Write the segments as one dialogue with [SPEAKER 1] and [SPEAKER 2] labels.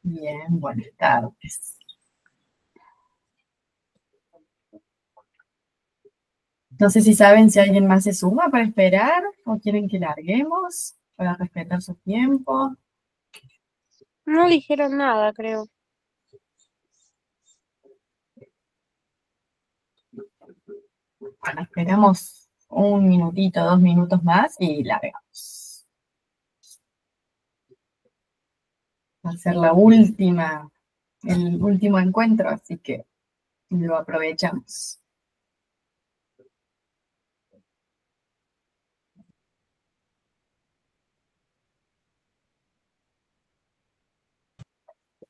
[SPEAKER 1] Bien, buenas tardes. No sé si saben si alguien más se suma para esperar o quieren que larguemos para respetar su tiempo.
[SPEAKER 2] No dijeron nada, creo.
[SPEAKER 1] Bueno, esperamos un minutito, 2 minutos más y largamos. Va a ser el último encuentro, así que lo aprovechamos.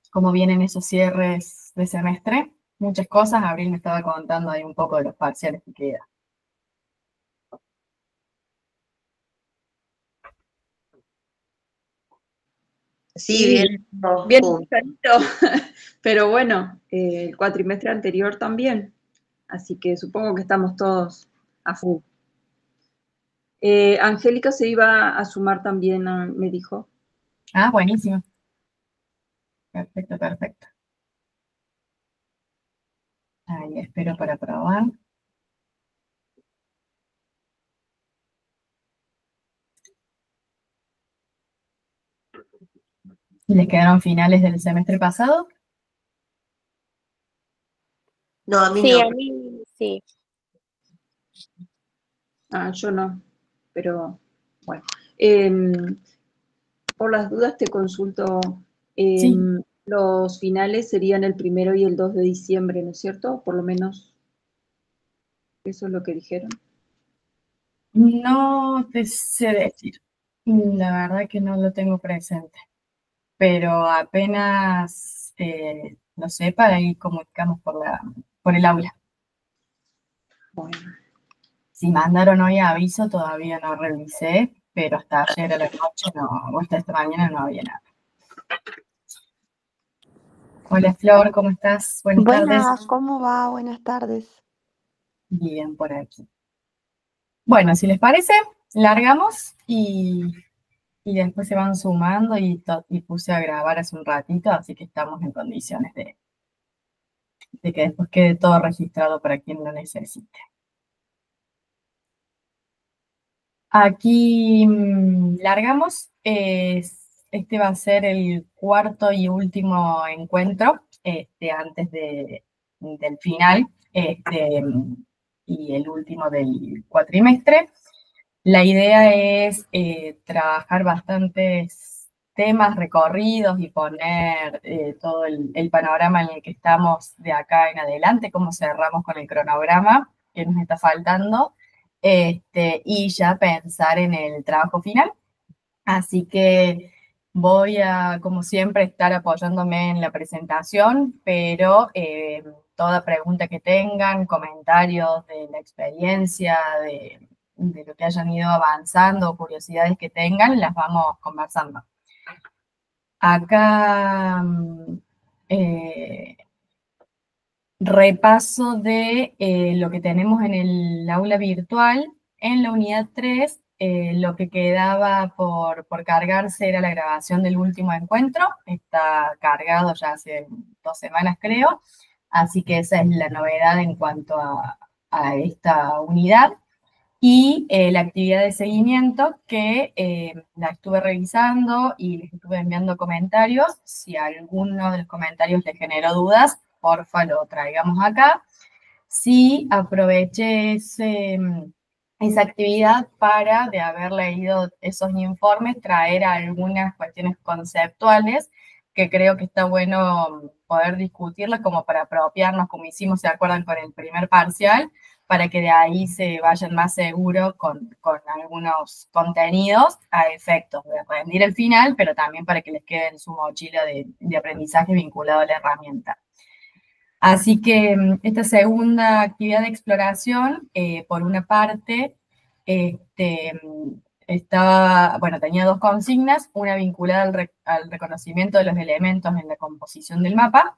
[SPEAKER 1] ¿Cómo vienen esos cierres de semestre? Muchas cosas. Abril me estaba contando ahí un poco de los parciales que quedan.
[SPEAKER 3] Sí, bien, bien pesadito, pero bueno, el cuatrimestre anterior también, así que supongo que estamos todos a full. Angélica se iba a sumar también, me dijo.
[SPEAKER 1] Ah, buenísimo. Perfecto, perfecto. Ahí espero para probar. ¿Les quedaron finales del semestre pasado?
[SPEAKER 4] No, a mí
[SPEAKER 2] Sí,
[SPEAKER 4] no.
[SPEAKER 2] a mí sí.
[SPEAKER 3] Yo no, pero bueno. Por las dudas te consulto,
[SPEAKER 1] Sí.
[SPEAKER 3] los finales serían el 1 y el 2 de diciembre, ¿no es cierto? Por lo menos eso es lo que dijeron.
[SPEAKER 1] No te sé decir. La verdad que no lo tengo presente. Pero apenas lo sepa, ahí comunicamos por el aula.
[SPEAKER 3] Bueno.
[SPEAKER 1] Si mandaron hoy aviso, todavía no revisé, pero hasta ayer a la noche no, o hasta esta mañana no había nada. Hola Flor, ¿cómo estás? Buenas tardes.
[SPEAKER 5] Buenas, ¿cómo va? Buenas tardes.
[SPEAKER 1] Bien, por aquí. Bueno, si les parece, largamos y después se van sumando y puse a grabar hace un ratito, así que estamos en condiciones de que después quede todo registrado para quien lo necesite. Aquí largamos. Este va a ser el cuarto y último encuentro antes del final y el último del cuatrimestre. La idea es trabajar bastantes temas recorridos y poner todo el panorama en el que estamos de acá en adelante, cómo cerramos con el cronograma que nos está faltando, y ya pensar en el trabajo final. Así que voy a, como siempre, estar apoyándome en la presentación, pero toda pregunta que tengan, comentarios de la experiencia, de lo que hayan ido avanzando, curiosidades que tengan, las vamos conversando. Acá repaso de lo que tenemos en el aula virtual. En la unidad 3, lo que quedaba por cargarse era la grabación del último encuentro. Está cargado ya hace 2 semanas, creo. Así que esa es la novedad en cuanto a esta unidad. Y la actividad de seguimiento que la estuve revisando y les estuve enviando comentarios. Si alguno de los comentarios les generó dudas, porfa lo traigamos acá. Sí, aproveché esa actividad para, de haber leído esos informes, traer algunas cuestiones conceptuales que creo que está bueno poder discutirlas como para apropiarnos, como hicimos, ¿se acuerdan? Con el primer parcial, para que de ahí se vayan más seguros con algunos contenidos a efectos de rendir el final, pero también para que les quede en su mochila de aprendizaje vinculado a la herramienta. Así que esta segunda actividad de exploración, por una parte, tenía 2 consignas, una vinculada al reconocimiento de los elementos en la composición del mapa,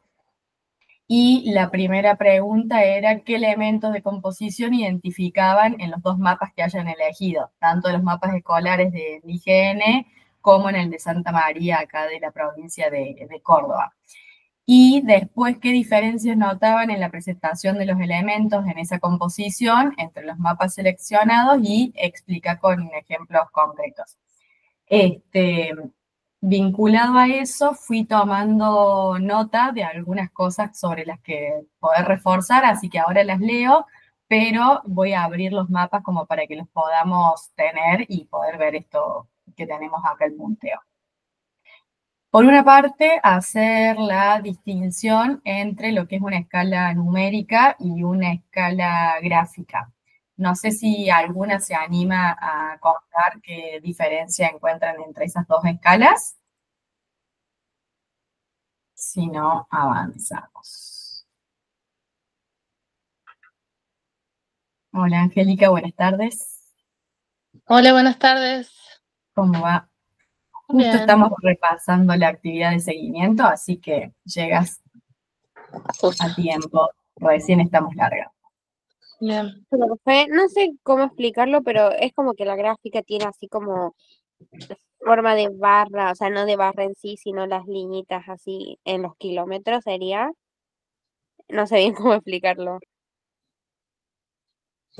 [SPEAKER 1] y la primera pregunta era qué elementos de composición identificaban en los 2 mapas que hayan elegido, tanto los mapas escolares del IGN como en el de Santa María, acá de la provincia de Córdoba. Y después, ¿qué diferencias notaban en la presentación de los elementos en esa composición entre los mapas seleccionados? Y explica con ejemplos concretos. Vinculado a eso, fui tomando nota de algunas cosas sobre las que poder reforzar, así que ahora las leo, pero voy a abrir los mapas como para que los podamos tener y poder ver esto que tenemos acá, el punteo. Por una parte, hacer la distinción entre lo que es una escala numérica y una escala gráfica. No sé si alguna se anima a contar qué diferencia encuentran entre esas dos escalas. Si no, avanzamos. Hola, Angélica, buenas tardes.
[SPEAKER 4] Hola, buenas tardes.
[SPEAKER 1] ¿Cómo va? Justo
[SPEAKER 4] Bien.
[SPEAKER 1] estamos repasando la actividad de seguimiento, así que llegas a tiempo. Recién estamos largas.
[SPEAKER 4] Bien.
[SPEAKER 2] Pero no sé cómo explicarlo, pero es como que la gráfica tiene así como forma de barra, o sea, no de barra en sí, sino las liñitas así en los kilómetros sería. No sé bien cómo explicarlo.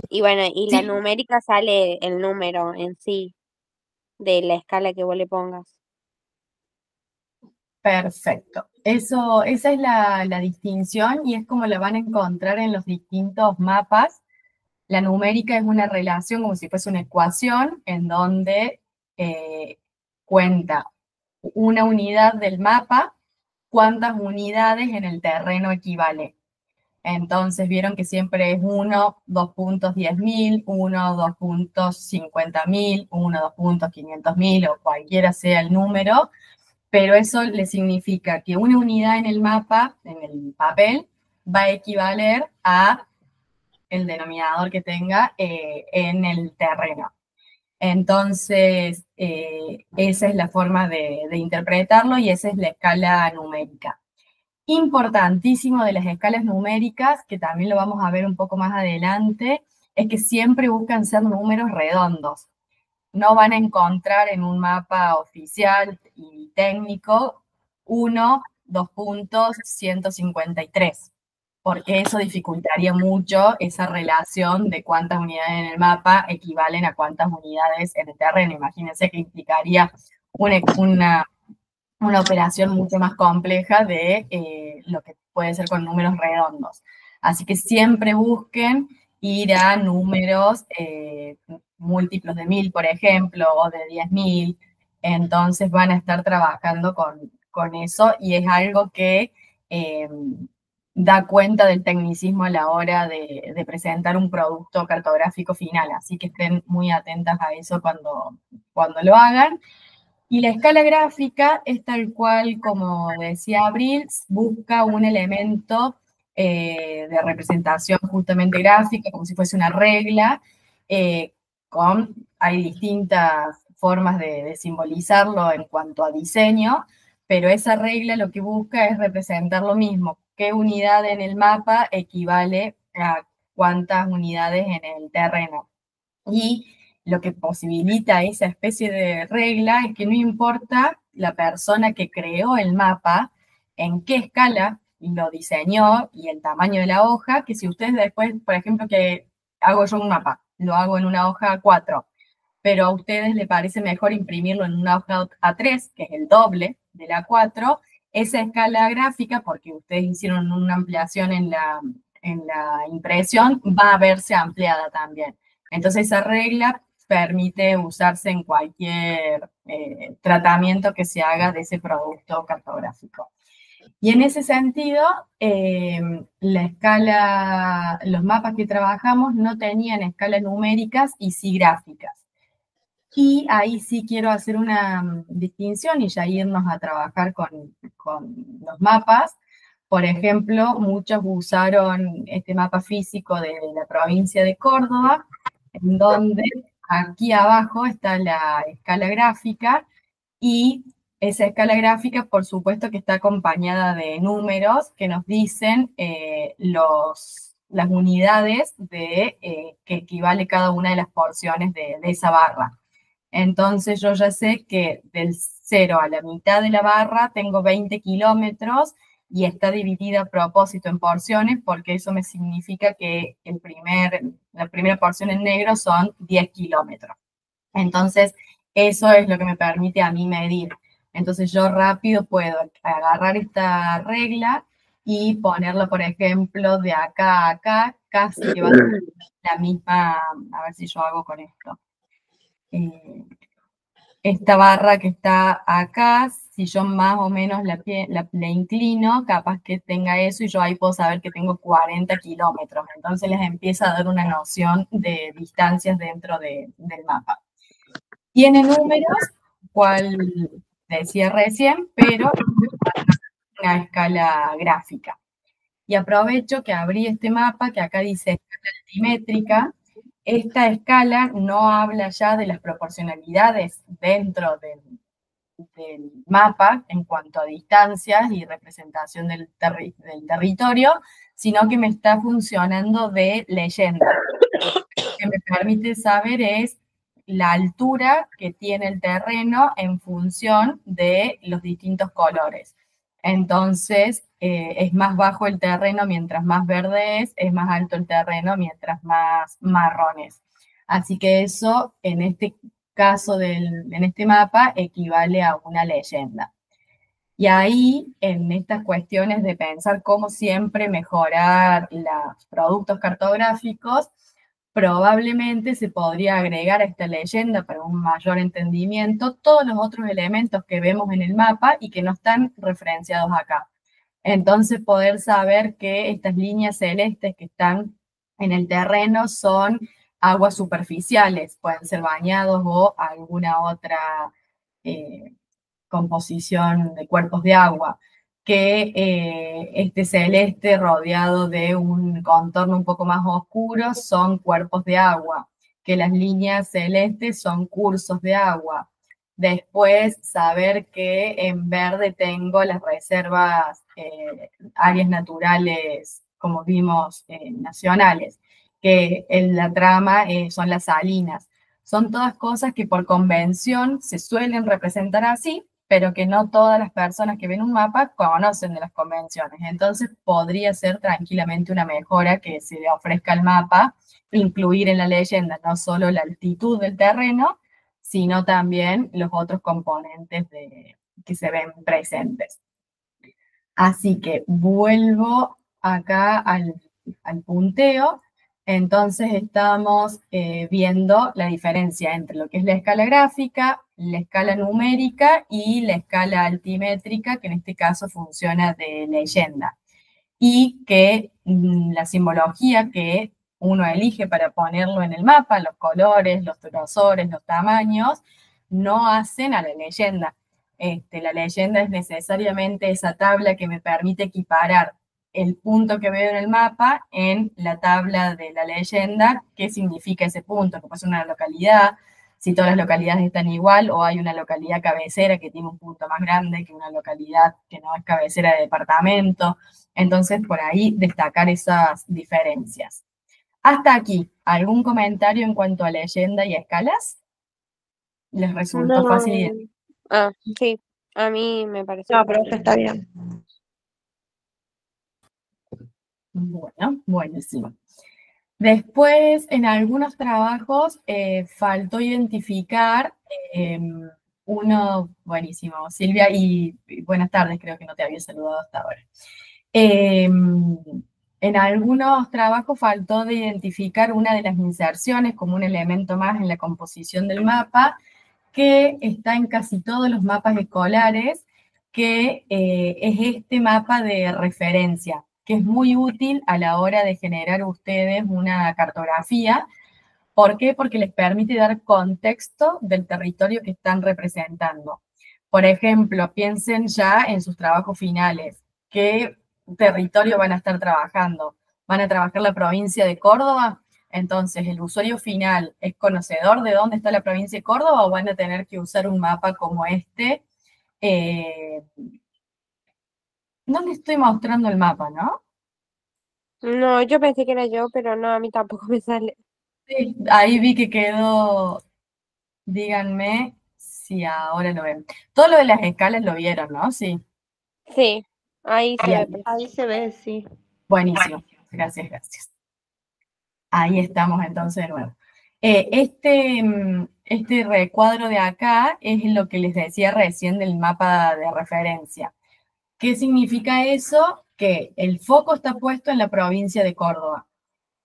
[SPEAKER 2] Y bueno, y la
[SPEAKER 1] Sí.
[SPEAKER 2] numérica sale el número en sí de la escala que vos le pongas.
[SPEAKER 1] Perfecto. Esa es la distinción y es como la van a encontrar en los distintos mapas. La numérica es una relación como si fuese una ecuación en donde cuenta una unidad del mapa, cuántas unidades en el terreno equivale. Entonces vieron que siempre es 1, 2 puntos 10.000, 1, 2 puntos 50.000, 1, 2 puntos 500.000 o cualquiera sea el número, pero eso le significa que una unidad en el mapa, en el papel, va a equivaler a el denominador que tenga en el terreno. Entonces, esa es la forma de interpretarlo y esa es la escala numérica. Importantísimo de las escalas numéricas, que también lo vamos a ver un poco más adelante, es que siempre buscan ser números redondos. No van a encontrar en un mapa oficial y técnico 1, 2 puntos, 153, porque eso dificultaría mucho esa relación de cuántas unidades en el mapa equivalen a cuántas unidades en el terreno. Imagínense que implicaría una operación mucho más compleja de lo que puede ser con números redondos. Así que siempre busquen ir a números múltiplos de 1000, por ejemplo, o de 10.000. Entonces van a estar trabajando con eso y es algo que da cuenta del tecnicismo a la hora de presentar un producto cartográfico final. Así que estén muy atentas a eso cuando lo hagan. Y la escala gráfica es tal cual, como decía Abril, busca un elemento de representación justamente gráfica, como si fuese una regla, hay distintas formas de simbolizarlo en cuanto a diseño, pero esa regla lo que busca es representar lo mismo, qué unidad en el mapa equivale a cuántas unidades en el terreno. Y lo que posibilita esa especie de regla es que no importa la persona que creó el mapa, en qué escala lo diseñó y el tamaño de la hoja, que si ustedes después, por ejemplo, que hago yo un mapa, lo hago en una hoja A4, pero a ustedes les parece mejor imprimirlo en una hoja A3, que es el doble de la A4, esa escala gráfica, porque ustedes hicieron una ampliación en la impresión, va a verse ampliada también. Entonces esa regla permite usarse en cualquier tratamiento que se haga de ese producto cartográfico. Y en ese sentido, la escala, los mapas que trabajamos no tenían escalas numéricas y sí gráficas. Y ahí sí quiero hacer una distinción y ya irnos a trabajar con los mapas. Por ejemplo, muchos usaron este mapa físico de la provincia de Córdoba, en donde aquí abajo está la escala gráfica y esa escala gráfica, por supuesto, que está acompañada de números que nos dicen las unidades que equivale cada una de las porciones de esa barra. Entonces yo ya sé que del 0 a la mitad de la barra tengo 20 kilómetros y está dividida a propósito en porciones porque eso me significa que la primera porción en negro son 10 kilómetros. Entonces, eso es lo que me permite a mí medir. Entonces, yo rápido puedo agarrar esta regla y ponerla, por ejemplo, de acá a acá, casi que va a ser la misma, a ver si yo hago con esto. Esta barra que está acá, si yo más o menos la inclino, capaz que tenga eso y yo ahí puedo saber que tengo 40 kilómetros. Entonces les empieza a dar una noción de distancias dentro del mapa. Tiene números, cual decía recién, pero una escala gráfica. Y aprovecho que abrí este mapa que acá dice escala altimétrica. Esta escala no habla ya de las proporcionalidades dentro del mapa en cuanto a distancias y representación del territorio, sino que me está funcionando de leyenda. Lo que me permite saber es la altura que tiene el terreno en función de los distintos colores. Entonces, es más bajo el terreno mientras más verde es más alto el terreno mientras más marrón es. Así que eso, en este caso, en este mapa, equivale a una leyenda. Y ahí, en estas cuestiones de pensar cómo siempre mejorar los productos cartográficos, probablemente se podría agregar a esta leyenda para un mayor entendimiento todos los otros elementos que vemos en el mapa y que no están referenciados acá. Entonces, poder saber que estas líneas celestes que están en el terreno son aguas superficiales, pueden ser bañados o alguna otra composición de cuerpos de agua, que este celeste rodeado de un contorno un poco más oscuro son cuerpos de agua, que las líneas celestes son cursos de agua. Después, saber que en verde tengo las reservas, áreas naturales, como vimos, nacionales, que en la trama son las salinas. Son todas cosas que por convención se suelen representar así, pero que no todas las personas que ven un mapa conocen de las convenciones. Entonces podría ser tranquilamente una mejora que se le ofrezca al mapa, incluir en la leyenda no solo la altitud del terreno, sino también los otros componentes que se ven presentes. Así que vuelvo acá al punteo. Entonces estamos viendo la diferencia entre lo que es la escala gráfica, la escala numérica y la escala altimétrica, que en este caso funciona de leyenda. Y que la simbología que uno elige para ponerlo en el mapa, los colores, los grosores, los tamaños, no hacen a la leyenda. La leyenda es necesariamente esa tabla que me permite equiparar el punto que veo en el mapa en la tabla de la leyenda, qué significa ese punto, que puede ser una localidad, si todas las localidades están igual, o hay una localidad cabecera que tiene un punto más grande que una localidad que no es cabecera de departamento. Entonces, por ahí destacar esas diferencias. Hasta aquí, ¿algún comentario en cuanto a leyenda y a escalas? ¿Les resultó fácil?
[SPEAKER 2] Sí, a mí me parece.
[SPEAKER 5] No, pero eso está bien.
[SPEAKER 1] Bueno, buenísimo. Después, en algunos trabajos, faltó identificar uno, buenísimo, Silvia, y buenas tardes, creo que no te había saludado hasta ahora. En algunos trabajos faltó de identificar una de las inserciones como un elemento más en la composición del mapa, que está en casi todos los mapas escolares, que es este mapa de referencia, que es muy útil a la hora de generar ustedes una cartografía. ¿Por qué? Porque les permite dar contexto del territorio que están representando. Por ejemplo, piensen ya en sus trabajos finales. ¿Qué territorio van a estar trabajando? ¿Van a trabajar la provincia de Córdoba? Entonces, ¿el usuario final es conocedor de dónde está la provincia de Córdoba o van a tener que usar un mapa como este? No le estoy mostrando el mapa, ¿no?
[SPEAKER 2] No, yo pensé que era yo, pero no, a mí tampoco me sale.
[SPEAKER 1] Sí, ahí vi que quedó Díganme si ahora lo ven. Todo lo de las escalas lo vieron, ¿no? Sí.
[SPEAKER 2] Sí, ahí se ve.
[SPEAKER 1] Bien.
[SPEAKER 5] Ahí se ve, sí.
[SPEAKER 1] Buenísimo. Gracias, gracias. Ahí estamos entonces de nuevo. Este recuadro de acá es lo que les decía recién del mapa de referencia. ¿Qué significa eso? Que el foco está puesto en la provincia de Córdoba.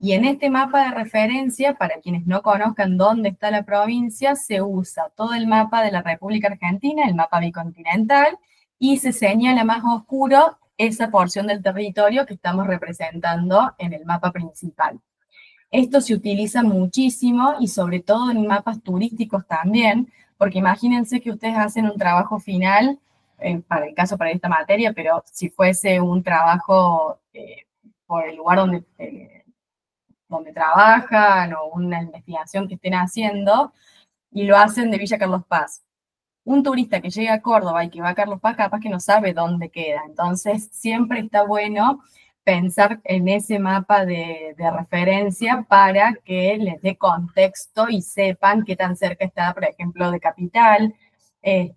[SPEAKER 1] Y en este mapa de referencia, para quienes no conozcan dónde está la provincia, se usa todo el mapa de la República Argentina, el mapa bicontinental, y se señala más oscuro esa porción del territorio que estamos representando en el mapa principal. Esto se utiliza muchísimo y sobre todo en mapas turísticos también, porque imagínense que ustedes hacen un trabajo final, para el caso para esta materia, pero si fuese un trabajo por el lugar donde trabajan o una investigación que estén haciendo, y lo hacen de Villa Carlos Paz. Un turista que llega a Córdoba y que va a Carlos Paz, capaz que no sabe dónde queda. Entonces, siempre está bueno pensar en ese mapa de referencia para que les dé contexto y sepan qué tan cerca está, por ejemplo, de Capital, de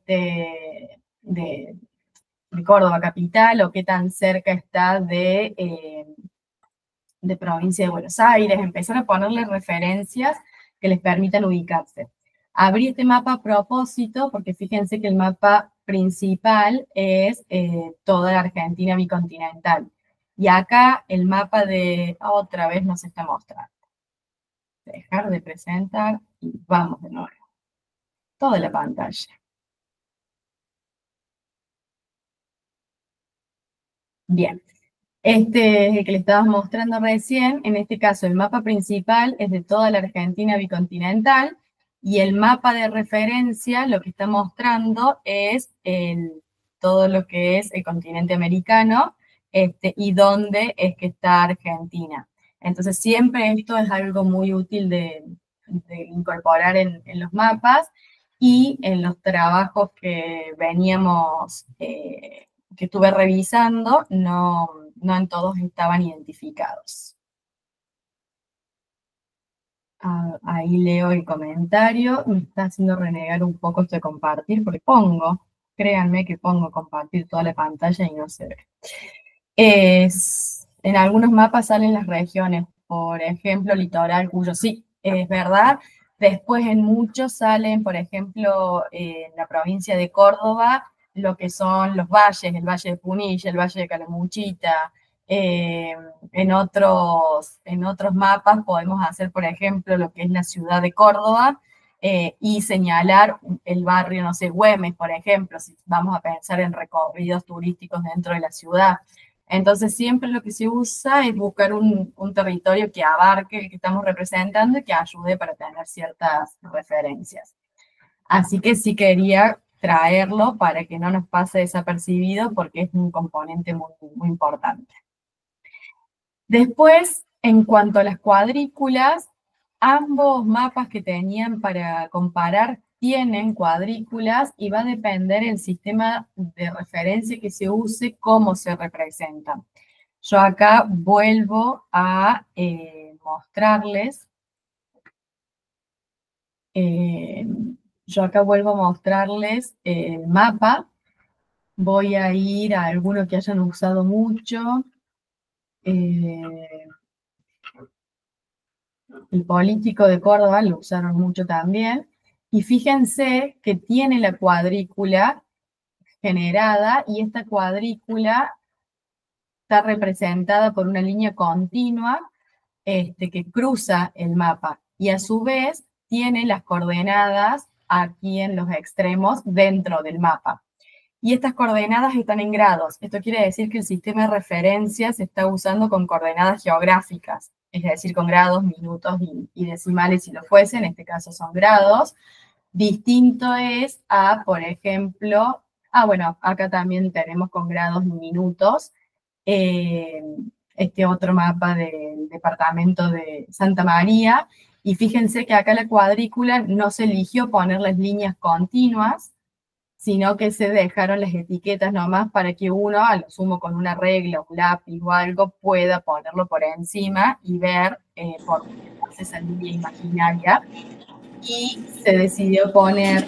[SPEAKER 1] Córdoba Capital, o qué tan cerca está de provincia de Buenos Aires, empezar a ponerle referencias que les permitan ubicarse. Abrí este mapa a propósito porque fíjense que el mapa principal es toda la Argentina bicontinental. Y acá el mapa de, otra vez nos está mostrando. Dejar de presentar y vamos de nuevo. Toda la pantalla. Bien. Este es el que le estaba mostrando recién. En este caso, el mapa principal es de toda la Argentina bicontinental y el mapa de referencia lo que está mostrando es todo lo que es el continente americano y dónde es que está Argentina. Entonces, siempre esto es algo muy útil de incorporar en los mapas y en los trabajos que veníamos que estuve revisando, no en todos estaban identificados. Ahí leo el comentario, me está haciendo renegar un poco esto de compartir, porque créanme que pongo compartir toda la pantalla y no se ve. En algunos mapas salen las regiones, por ejemplo, Litoral, Cuyo, sí, es verdad. Después en muchos salen, por ejemplo, en la provincia de Córdoba, lo que son los valles, el Valle de Punilla, el Valle de Calamuchita. En otros mapas podemos hacer, por ejemplo, lo que es la ciudad de Córdoba y señalar el barrio, no sé, Güemes, por ejemplo, si vamos a pensar en recorridos turísticos dentro de la ciudad. Entonces, siempre lo que se usa es buscar un territorio que abarque el que estamos representando y que ayude para tener ciertas referencias. Así que sí quería traerlo para que no nos pase desapercibido porque es un componente muy, muy importante. Después, en cuanto a las cuadrículas, ambos mapas que tenían para comparar tienen cuadrículas y va a depender el sistema de referencia que se use, cómo se representan. Yo acá vuelvo a mostrarles el mapa. Voy a ir a alguno que hayan usado mucho. El político de Córdoba lo usaron mucho también. Y fíjense que tiene la cuadrícula generada y esta cuadrícula está representada por una línea continua que cruza el mapa y a su vez tiene las coordenadas aquí en los extremos dentro del mapa. Y estas coordenadas están en grados. Esto quiere decir que el sistema de referencia se está usando con coordenadas geográficas, es decir, con grados, minutos y decimales si lo fuese, en este caso son grados. Distinto es a, por ejemplo, bueno, acá también tenemos con grados y minutos, este otro mapa del departamento de Santa María, y fíjense que acá la cuadrícula no se eligió poner las líneas continuas, sino que se dejaron las etiquetas nomás para que uno, a lo sumo con una regla, un lápiz o algo, pueda ponerlo por encima y ver por esa línea imaginaria y se decidió poner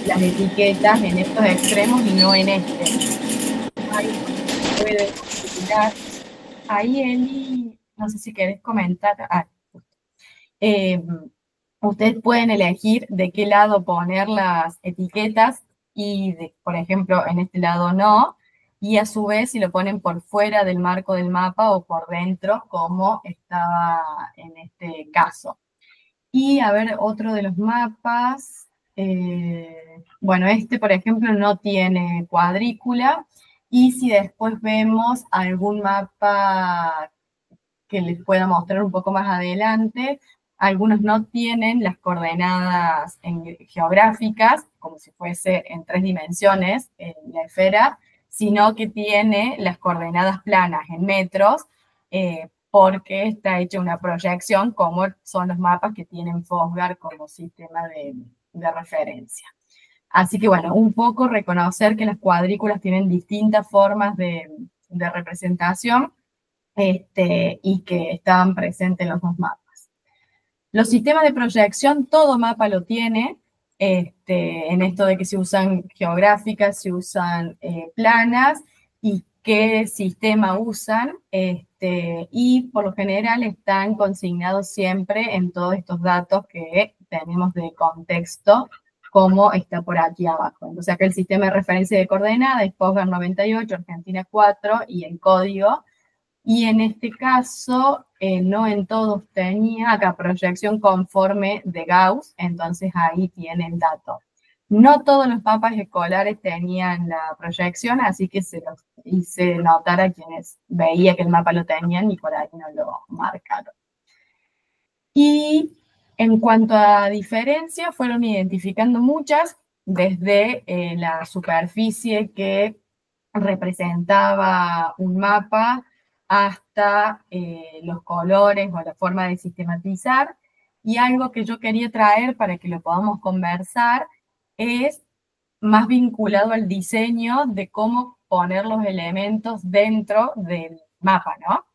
[SPEAKER 1] las etiquetas en estos extremos y no en este. Ahí puede mirar. Ahí, Eli, no sé si querés comentar. Ustedes pueden elegir de qué lado poner las etiquetas y, por ejemplo, en este lado no, y a su vez si lo ponen por fuera del marco del mapa o por dentro, como estaba en este caso. Y a ver, otro de los mapas, bueno, este por ejemplo no tiene cuadrícula, y si después vemos algún mapa que les pueda mostrar un poco más adelante, algunos no tienen las coordenadas geográficas, como si fuese en 3 dimensiones en la esfera, sino que tiene las coordenadas planas en metros, porque está hecha una proyección, como son los mapas que tienen Fosgard como sistema de referencia. Así que bueno, un poco reconocer que las cuadrículas tienen distintas formas de representación, y que estaban presentes en los dos mapas. Los sistemas de proyección, todo mapa lo tiene, en esto de que se usan geográficas, se usan planas, y qué sistema usan, y por lo general están consignados siempre en todos estos datos que tenemos de contexto, como está por aquí abajo. Entonces acá el sistema de referencia de coordenadas es Fosgard 98, Argentina 4, y el código. Y en este caso, no en todos tenía acá proyección conforme de Gauss, entonces ahí tienen datos. No todos los mapas escolares tenían la proyección, así que se los hice notar a quienes veía que el mapa lo tenían y por ahí no lo marcaron. Y en cuanto a diferencia, fueron identificando muchas, desde la superficie que representaba un mapa, hasta los colores o la forma de sistematizar. Y algo que yo quería traer para que lo podamos conversar es más vinculado al diseño de cómo poner los elementos dentro del mapa, ¿no?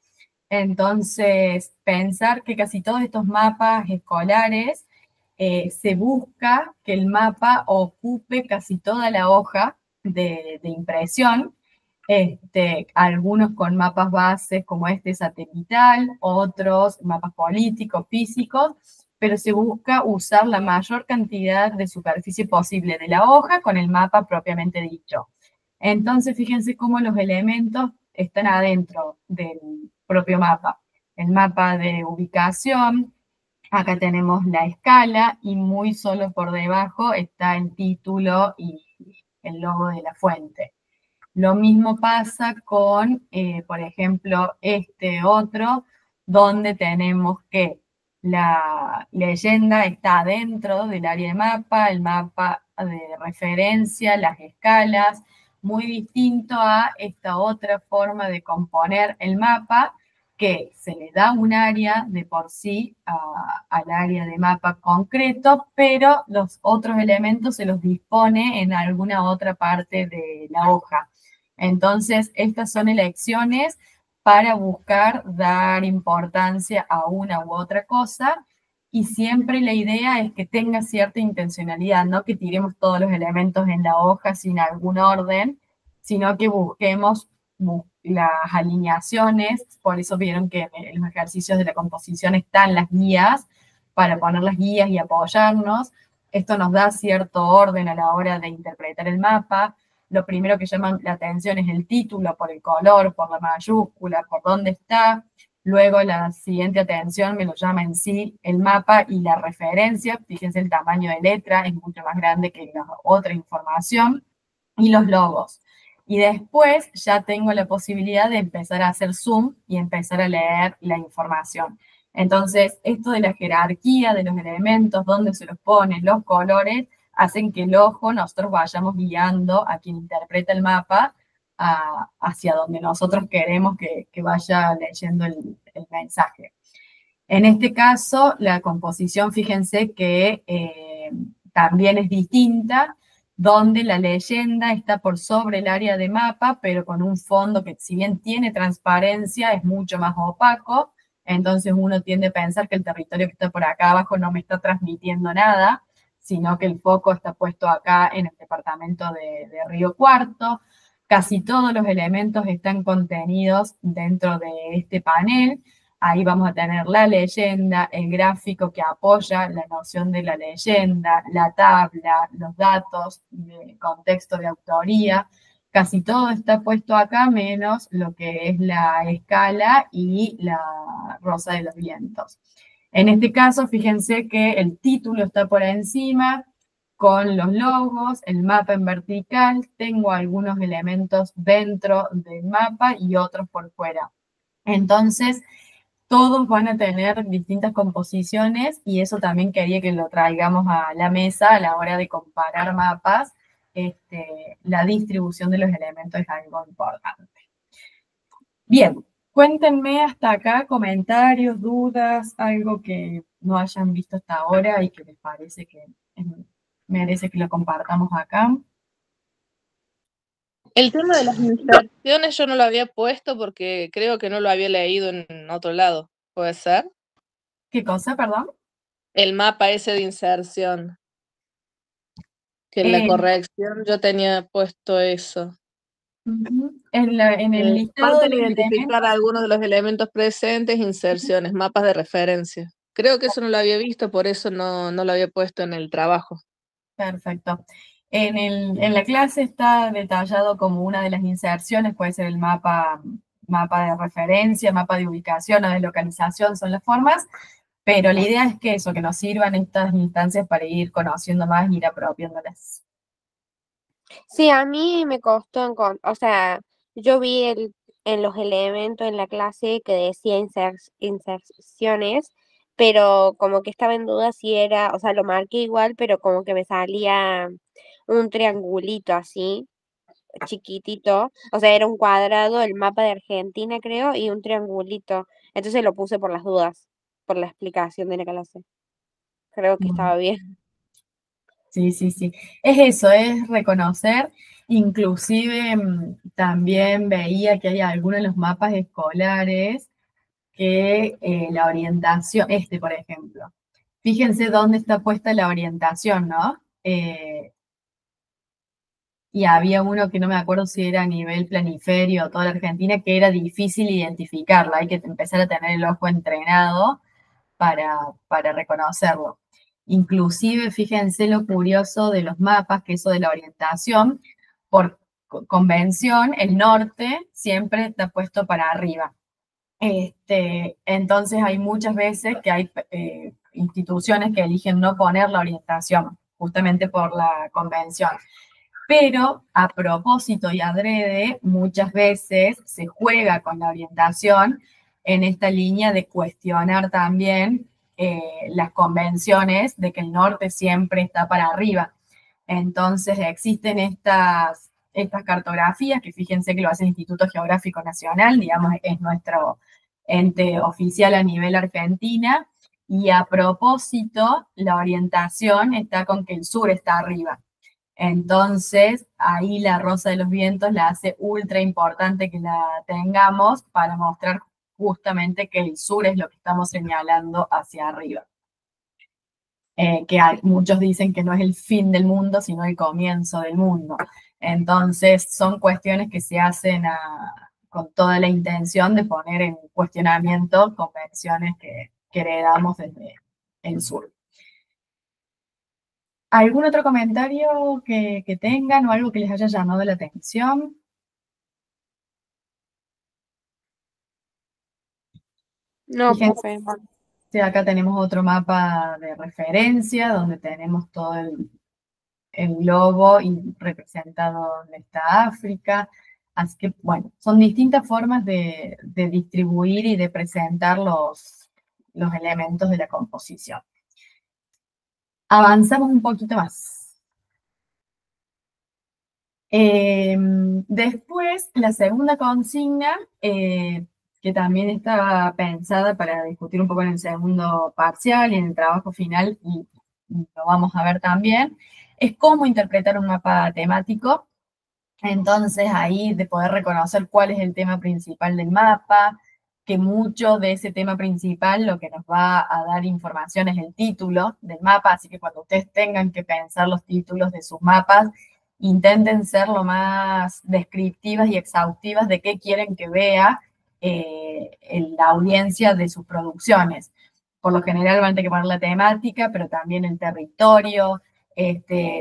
[SPEAKER 1] Entonces, pensar que casi todos estos mapas escolares se busca que el mapa ocupe casi toda la hoja de impresión, algunos con mapas bases como este satelital, otros mapas políticos, físicos, pero se busca usar la mayor cantidad de superficie posible de la hoja con el mapa propiamente dicho. Entonces, fíjense cómo los elementos están adentro del propio mapa. El mapa de ubicación, acá tenemos la escala, y muy solo por debajo está el título y el logo de la fuente. Lo mismo pasa con, por ejemplo, este otro, donde tenemos que la leyenda está dentro del área de mapa, el mapa de referencia, las escalas, muy distinto a esta otra forma de componer el mapa, que se le da un área de por sí al área de mapa concreto, pero los otros elementos se los dispone en alguna otra parte de la hoja. Entonces, estas son elecciones para buscar dar importancia a una u otra cosa, y siempre la idea es que tenga cierta intencionalidad, no que tiremos todos los elementos en la hoja sin algún orden, sino que busquemos las alineaciones. Por eso vieron que en los ejercicios de la composición están las guías, para poner las guías y apoyarnos. Esto nos da cierto orden a la hora de interpretar el mapa. Lo primero que llama la atención es el título, por el color, por la mayúscula, por dónde está. Luego la siguiente atención me lo llama en sí el mapa y la referencia. Fíjense, el tamaño de letra es mucho más grande que la otra información. Y los logos. Y después ya tengo la posibilidad de empezar a hacer zoom y empezar a leer la información. Entonces, esto de la jerarquía de los elementos, dónde se los ponen, los colores, hacen que el ojo, nosotros vayamos guiando a quien interpreta el mapa hacia donde nosotros queremos que vaya leyendo el mensaje. En este caso, la composición, fíjense que también es distinta, donde la leyenda está por sobre el área de mapa, pero con un fondo que, si bien tiene transparencia, es mucho más opaco. Entonces uno tiende a pensar que el territorio que está por acá abajo no me está transmitiendo nada, sino que el foco está puesto acá en el departamento de Río Cuarto. Casi todos los elementos están contenidos dentro de este panel. Ahí vamos a tener la leyenda, el gráfico que apoya la noción de la leyenda, la tabla, los datos de contexto de autoría. Casi todo está puesto acá, menos lo que es la escala y la rosa de los vientos. En este caso, fíjense que el título está por encima, con los logos, el mapa en vertical, tengo algunos elementos dentro del mapa y otros por fuera. Entonces, todos van a tener distintas composiciones y eso también quería que lo traigamos a la mesa a la hora de comparar mapas. La distribución de los elementos es algo importante. Bien, cuéntenme hasta acá comentarios, dudas, algo que no hayan visto hasta ahora y que les parece que merece que lo compartamos acá.
[SPEAKER 4] El tema de las inserciones yo no lo había puesto porque creo que no lo había leído en otro lado. ¿Puede ser?
[SPEAKER 1] ¿Qué cosa, perdón?
[SPEAKER 4] El mapa ese de inserción. Que en la corrección yo tenía puesto eso.
[SPEAKER 1] En el listado
[SPEAKER 4] Falta
[SPEAKER 1] de
[SPEAKER 4] identificar algunos de los elementos presentes, inserciones, mapas de referencia. Creo que eso no lo había visto, por eso no lo había puesto en el trabajo.
[SPEAKER 1] Perfecto. En la clase está detallado como una de las inserciones, puede ser el mapa de referencia, mapa de ubicación o de localización, son las formas, pero la idea es que eso, que nos sirvan estas instancias para ir conociendo más y ir apropiándolas.
[SPEAKER 2] Sí, a mí me costó encontrar, o sea, yo vi en los elementos en la clase que decía inserciones, pero como que estaba en duda si era, o sea, lo marqué igual, pero como que me salía un triangulito así, chiquitito, o sea, era un cuadrado, el mapa de Argentina creo, y un triangulito. Entonces lo puse por las dudas, por la explicación de la clase. Creo que estaba bien.
[SPEAKER 1] Sí, sí, sí. Es eso, es reconocer. Inclusive también veía que hay algunos de los mapas escolares que la orientación, por ejemplo, fíjense dónde está puesta la orientación, ¿no? Y había uno que no me acuerdo si era a nivel planiferio o toda la Argentina, que era difícil identificarla, hay que empezar a tener el ojo entrenado para reconocerlo. Inclusive, fíjense lo curioso de los mapas, que eso de la orientación, por convención, el norte siempre está puesto para arriba. Entonces hay muchas veces que hay instituciones que eligen no poner la orientación, justamente por la convención. Pero a propósito y adrede, muchas veces se juega con la orientación en esta línea de cuestionar también las convenciones de que el norte siempre está para arriba. Entonces existen estas cartografías, que fíjense que lo hace el Instituto Geográfico Nacional, digamos, es nuestro ente oficial a nivel Argentina, y a propósito, la orientación está con que el sur está arriba. Entonces, ahí la rosa de los vientos la hace ultra importante que la tengamos para mostrar justamente que el sur es lo que estamos señalando hacia arriba. Muchos dicen que no es el fin del mundo, sino el comienzo del mundo. Entonces, son cuestiones que se hacen con toda la intención de poner en cuestionamiento convenciones que heredamos desde el sur. ¿Algún otro comentario que tengan o algo que les haya llamado la atención?
[SPEAKER 2] No,
[SPEAKER 1] Fíjense, acá tenemos otro mapa de referencia donde tenemos todo el globo y representado donde está África. Así que, bueno, son distintas formas de distribuir y de presentar los elementos de la composición. Avanzamos un poquito más. Después, la segunda consigna, que también está pensada para discutir un poco en el segundo parcial y en el trabajo final, y lo vamos a ver también, es cómo interpretar un mapa temático. Entonces, ahí de poder reconocer cuál es el tema principal del mapa, que mucho de ese tema principal lo que nos va a dar información es el título del mapa, así que cuando ustedes tengan que pensar los títulos de sus mapas, intenten ser lo más descriptivas y exhaustivas de qué quieren que vea en la audiencia de sus producciones. Por lo general van a tener que poner la temática, pero también el territorio,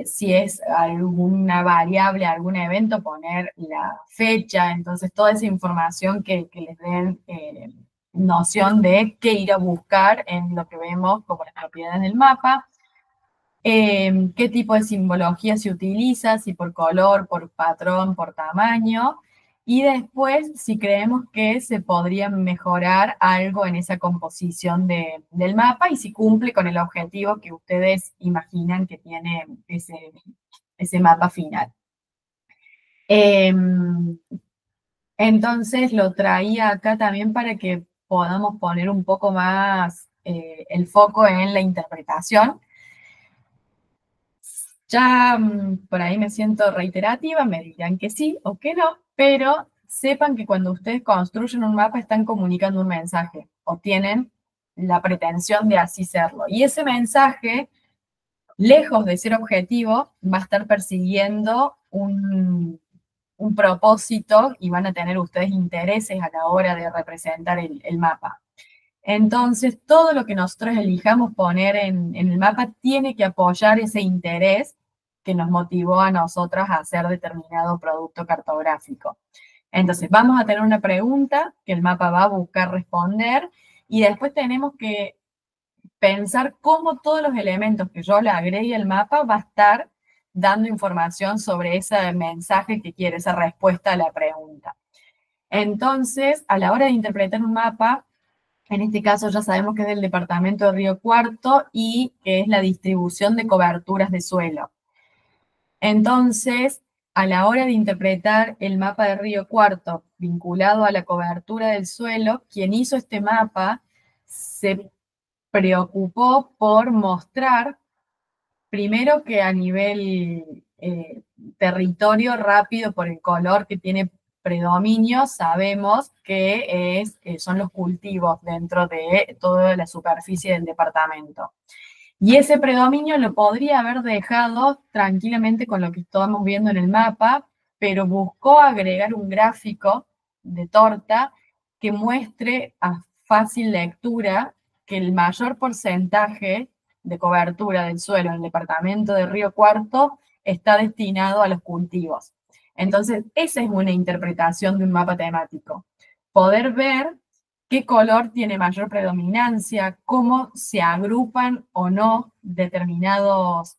[SPEAKER 1] si es alguna variable, algún evento, poner la fecha, entonces toda esa información que les den noción de qué ir a buscar en lo que vemos como las propiedades del mapa, qué tipo de simbología se utiliza, si por color, por patrón, por tamaño, y después si creemos que se podría mejorar algo en esa composición del mapa y si cumple con el objetivo que ustedes imaginan que tiene ese mapa final. Entonces lo traía acá también para que podamos poner un poco más el foco en la interpretación. Ya por ahí me siento reiterativa, me dirán que sí o que no, pero sepan que cuando ustedes construyen un mapa están comunicando un mensaje o tienen la pretensión de así serlo. Y ese mensaje, lejos de ser objetivo, va a estar persiguiendo un propósito y van a tener ustedes intereses a la hora de representar el mapa. Entonces, todo lo que nosotros elijamos poner en el mapa tiene que apoyar ese interés que nos motivó a nosotros a hacer determinado producto cartográfico. Entonces, vamos a tener una pregunta que el mapa va a buscar responder y después tenemos que pensar cómo todos los elementos que yo le agregue al mapa va a estar dando información sobre ese mensaje que quiere, esa respuesta a la pregunta. Entonces, a la hora de interpretar un mapa, en este caso ya sabemos que es del departamento de Río Cuarto y que es la distribución de coberturas de suelo. Entonces, a la hora de interpretar el mapa de Río Cuarto vinculado a la cobertura del suelo, quien hizo este mapa se preocupó por mostrar, primero que a nivel territorio rápido por el color que tiene predominio, sabemos que son los cultivos dentro de toda la superficie del departamento. Y ese predominio lo podría haber dejado tranquilamente con lo que estamos viendo en el mapa, pero buscó agregar un gráfico de torta que muestre a fácil lectura que el mayor porcentaje de cobertura del suelo en el departamento de Río Cuarto está destinado a los cultivos. Entonces, esa es una interpretación de un mapa temático. Poder ver qué color tiene mayor predominancia, cómo se agrupan o no determinadas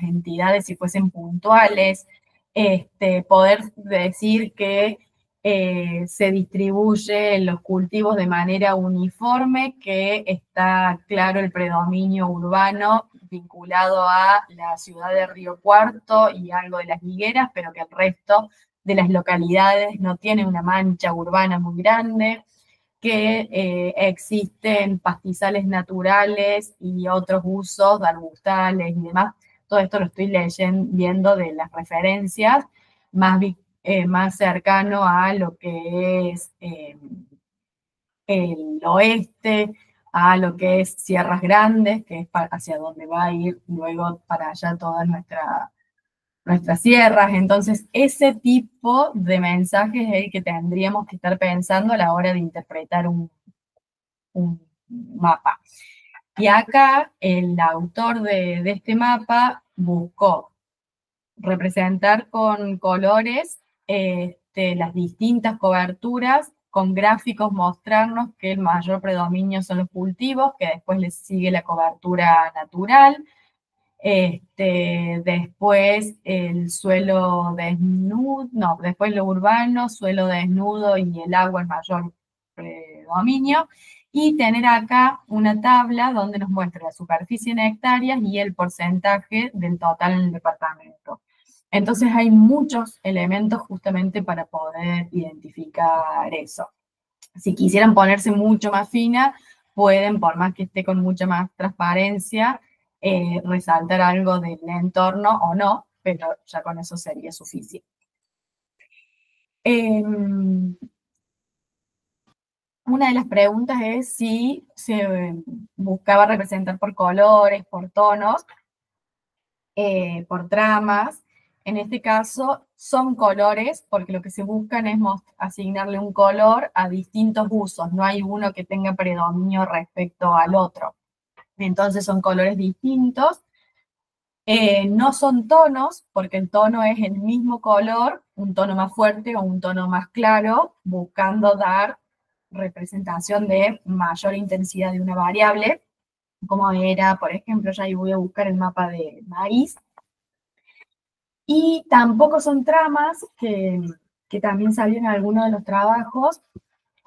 [SPEAKER 1] entidades si fuesen puntuales, poder decir que se distribuyen los cultivos de manera uniforme, que está claro el predominio urbano vinculado a la ciudad de Río Cuarto y algo de las higueras, pero que el resto de las localidades no tiene una mancha urbana muy grande, que existen pastizales naturales y otros usos arbustales y demás. Todo esto lo estoy viendo de las referencias más cercano a lo que es el oeste, a lo que es Sierras Grandes, que es hacia donde va a ir luego para allá toda nuestras sierras. Entonces, ese tipo de mensajes es el que tendríamos que estar pensando a la hora de interpretar un mapa. Y acá el autor de este mapa buscó representar con colores las distintas coberturas, con gráficos mostrarnos que el mayor predominio son los cultivos, que después les sigue la cobertura natural, después el suelo desnudo, no, después lo urbano, suelo desnudo y el agua el mayor predominio, y tener acá una tabla donde nos muestra la superficie en hectáreas y el porcentaje del total en el departamento. Entonces hay muchos elementos justamente para poder identificar eso. Si quisieran ponerse mucho más fina, pueden, por más que esté con mucha más transparencia, resaltar algo del entorno o no, pero ya con eso sería suficiente. una de las preguntas es si se buscaba representar por colores, por tonos, por tramas. En este caso son colores, porque lo que se buscan es asignarle un color a distintos usos, no hay uno que tenga predominio respecto al otro. Entonces son colores distintos. No son tonos, porque el tono es el mismo color, un tono más fuerte o un tono más claro, buscando dar representación de mayor intensidad de una variable, como era, por ejemplo, ya ahí voy a buscar el mapa de maíz. Y tampoco son tramas, que también salieron en algunos de los trabajos,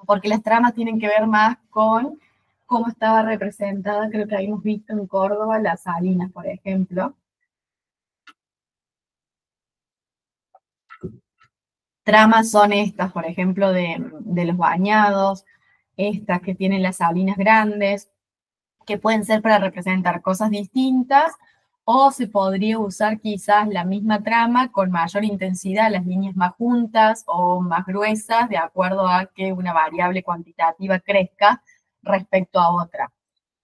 [SPEAKER 1] porque las tramas tienen que ver más con cómo estaba representada, creo que habíamos visto en Córdoba, las salinas, por ejemplo. Tramas son estas, por ejemplo, de los bañados, estas que tienen las salinas grandes, que pueden ser para representar cosas distintas, o se podría usar quizás la misma trama con mayor intensidad, las líneas más juntas o más gruesas, de acuerdo a que una variable cuantitativa crezca respecto a otra.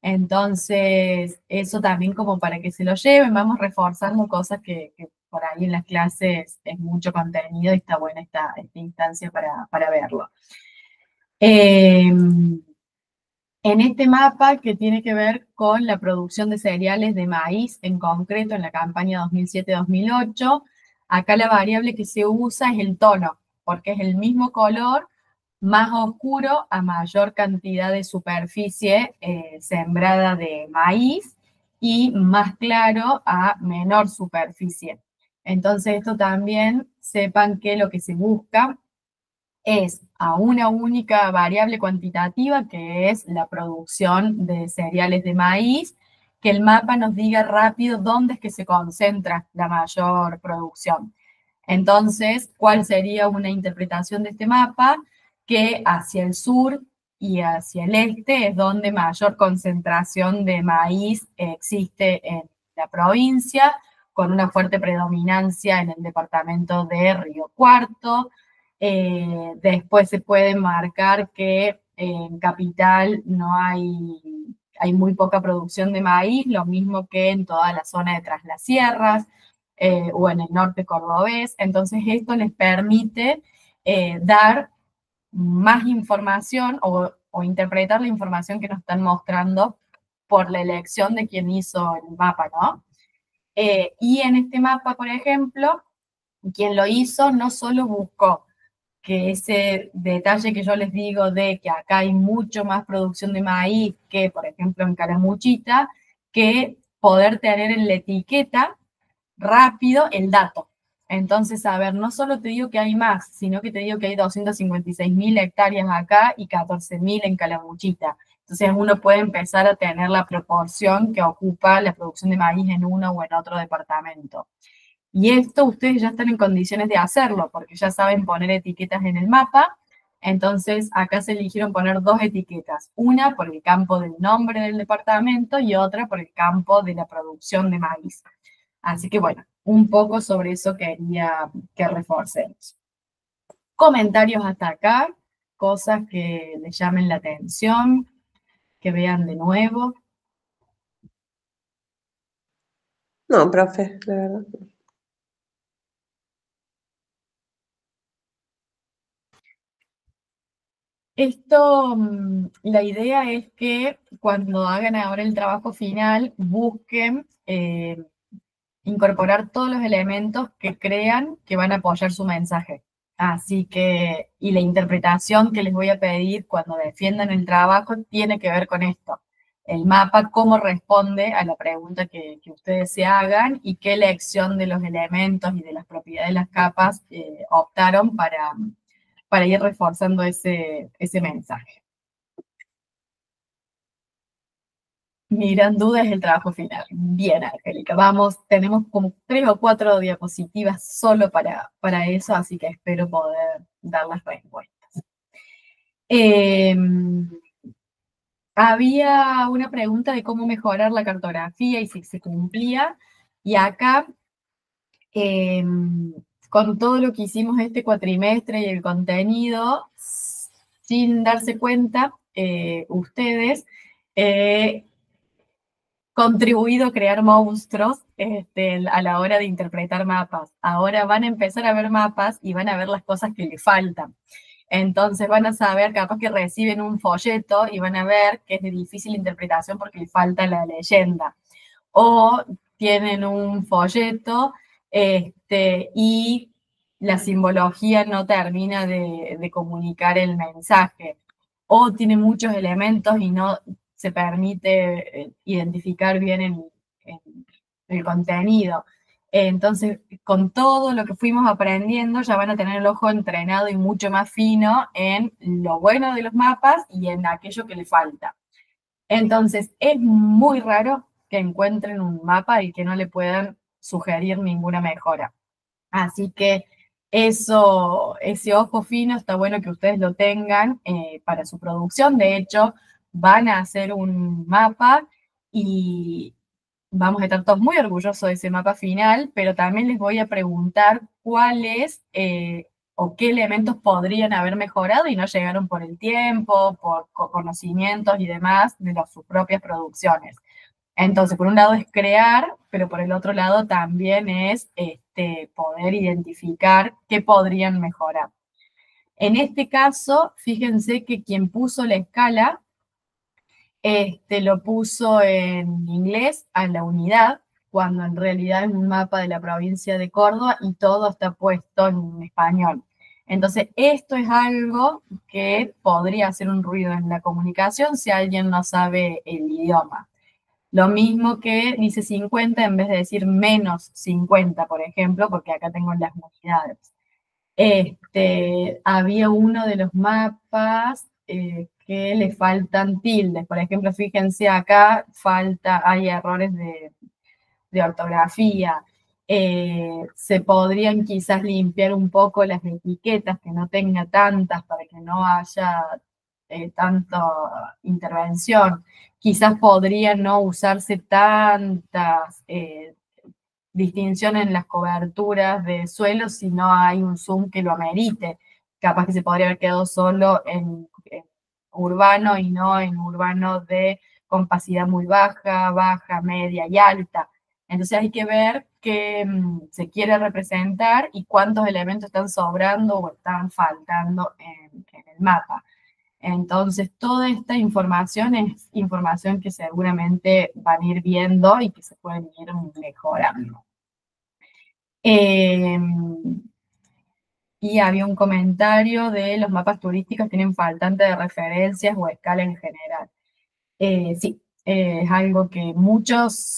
[SPEAKER 1] Entonces, eso también como para que se lo lleven, vamos reforzando cosas que por ahí en las clases es mucho contenido y está buena esta instancia para verlo. En este mapa que tiene que ver con la producción de cereales de maíz, en concreto en la campaña 2007-2008, acá la variable que se usa es el tono, porque es el mismo color, más oscuro a mayor cantidad de superficie sembrada de maíz y más claro a menor superficie. Entonces esto también sepan que lo que se busca es a una única variable cuantitativa, que es la producción de cereales de maíz, que el mapa nos diga rápido dónde es que se concentra la mayor producción. Entonces, ¿cuál sería una interpretación de este mapa? Que hacia el sur y hacia el este es donde mayor concentración de maíz existe en la provincia, con una fuerte predominancia en el departamento de Río Cuarto. Después se puede marcar que en Capital no hay muy poca producción de maíz, lo mismo que en toda la zona de Tras las Sierras, o en el norte cordobés. Entonces esto les permite dar más información o interpretar la información que nos están mostrando por la elección de quien hizo el mapa, ¿no? Y en este mapa, por ejemplo, quien lo hizo no solo buscó que ese detalle que yo les digo de que acá hay mucho más producción de maíz que, por ejemplo, en Calamuchita, que poder tener en la etiqueta rápido el dato. Entonces, a ver, no solo te digo que hay más, sino que te digo que hay 256.000 hectáreas acá y 14.000 en Calamuchita. Entonces, uno puede empezar a tener la proporción que ocupa la producción de maíz en uno o en otro departamento. Y esto ustedes ya están en condiciones de hacerlo, porque ya saben poner etiquetas en el mapa. Entonces, acá se eligieron poner dos etiquetas, una por el campo del nombre del departamento y otra por el campo de la producción de maíz. Así que bueno, un poco sobre eso quería que reforcemos. Comentarios hasta acá, cosas que les llamen la atención, que vean de nuevo.
[SPEAKER 6] No, profe, la verdad.
[SPEAKER 1] Esto, la idea es que cuando hagan ahora el trabajo final, busquen incorporar todos los elementos que crean que van a apoyar su mensaje. Así que, y la interpretación que les voy a pedir cuando defiendan el trabajo tiene que ver con esto. El mapa, cómo responde a la pregunta que ustedes se hagan y qué elección de los elementos y de las propiedades de las capas optaron para ir reforzando ese mensaje. Mi gran duda es el trabajo final. Bien, Angélica, vamos, tenemos como 3 o 4 diapositivas solo para eso, así que espero poder dar las respuestas. Había una pregunta de cómo mejorar la cartografía y si se cumplía, y acá, con todo lo que hicimos este cuatrimestre y el contenido, sin darse cuenta, ustedes, contribuido a crear monstruos a la hora de interpretar mapas. Ahora van a empezar a ver mapas y van a ver las cosas que les faltan. Entonces van a saber, capaz que reciben un folleto y van a ver que es de difícil interpretación porque les falta la leyenda. O tienen un folleto y la simbología no termina de comunicar el mensaje. O tiene muchos elementos y no se permite identificar bien el contenido. Entonces, con todo lo que fuimos aprendiendo, ya van a tener el ojo entrenado y mucho más fino en lo bueno de los mapas y en aquello que le falta. Entonces, es muy raro que encuentren un mapa y que no le puedan sugerir ninguna mejora. Así que ese ojo fino está bueno que ustedes lo tengan para su producción. De hecho, van a hacer un mapa y vamos a estar todos muy orgullosos de ese mapa final, pero también les voy a preguntar cuáles o qué elementos podrían haber mejorado y no llegaron por el tiempo, por conocimientos y demás de sus propias producciones. Entonces, por un lado es crear, pero por el otro lado también es poder identificar qué podrían mejorar. En este caso, fíjense que quien puso la escala lo puso en inglés a la unidad, cuando en realidad es un mapa de la provincia de Córdoba y todo está puesto en español. Entonces, esto es algo que podría hacer un ruido en la comunicación si alguien no sabe el idioma. Lo mismo que dice 50 en vez de decir menos 50, por ejemplo, porque acá tengo las unidades. Había uno de los mapas que le faltan tildes. Por ejemplo, fíjense acá, hay errores de ortografía. Se podrían quizás limpiar un poco las etiquetas, que no tenga tantas, para que no haya tanta intervención. Quizás podría no usarse tantas distinciones en las coberturas de suelo si no hay un zoom que lo amerite. Capaz que se podría haber quedado solo en urbano y no en urbano de compacidad muy baja, baja, media y alta. Entonces hay que ver qué se quiere representar y cuántos elementos están sobrando o están faltando en el mapa. Entonces, toda esta información es información que seguramente van a ir viendo y que se pueden ir mejorando. Y había un comentario de los mapas turísticos tienen faltante de referencias o escala en general. Sí, es algo que muchos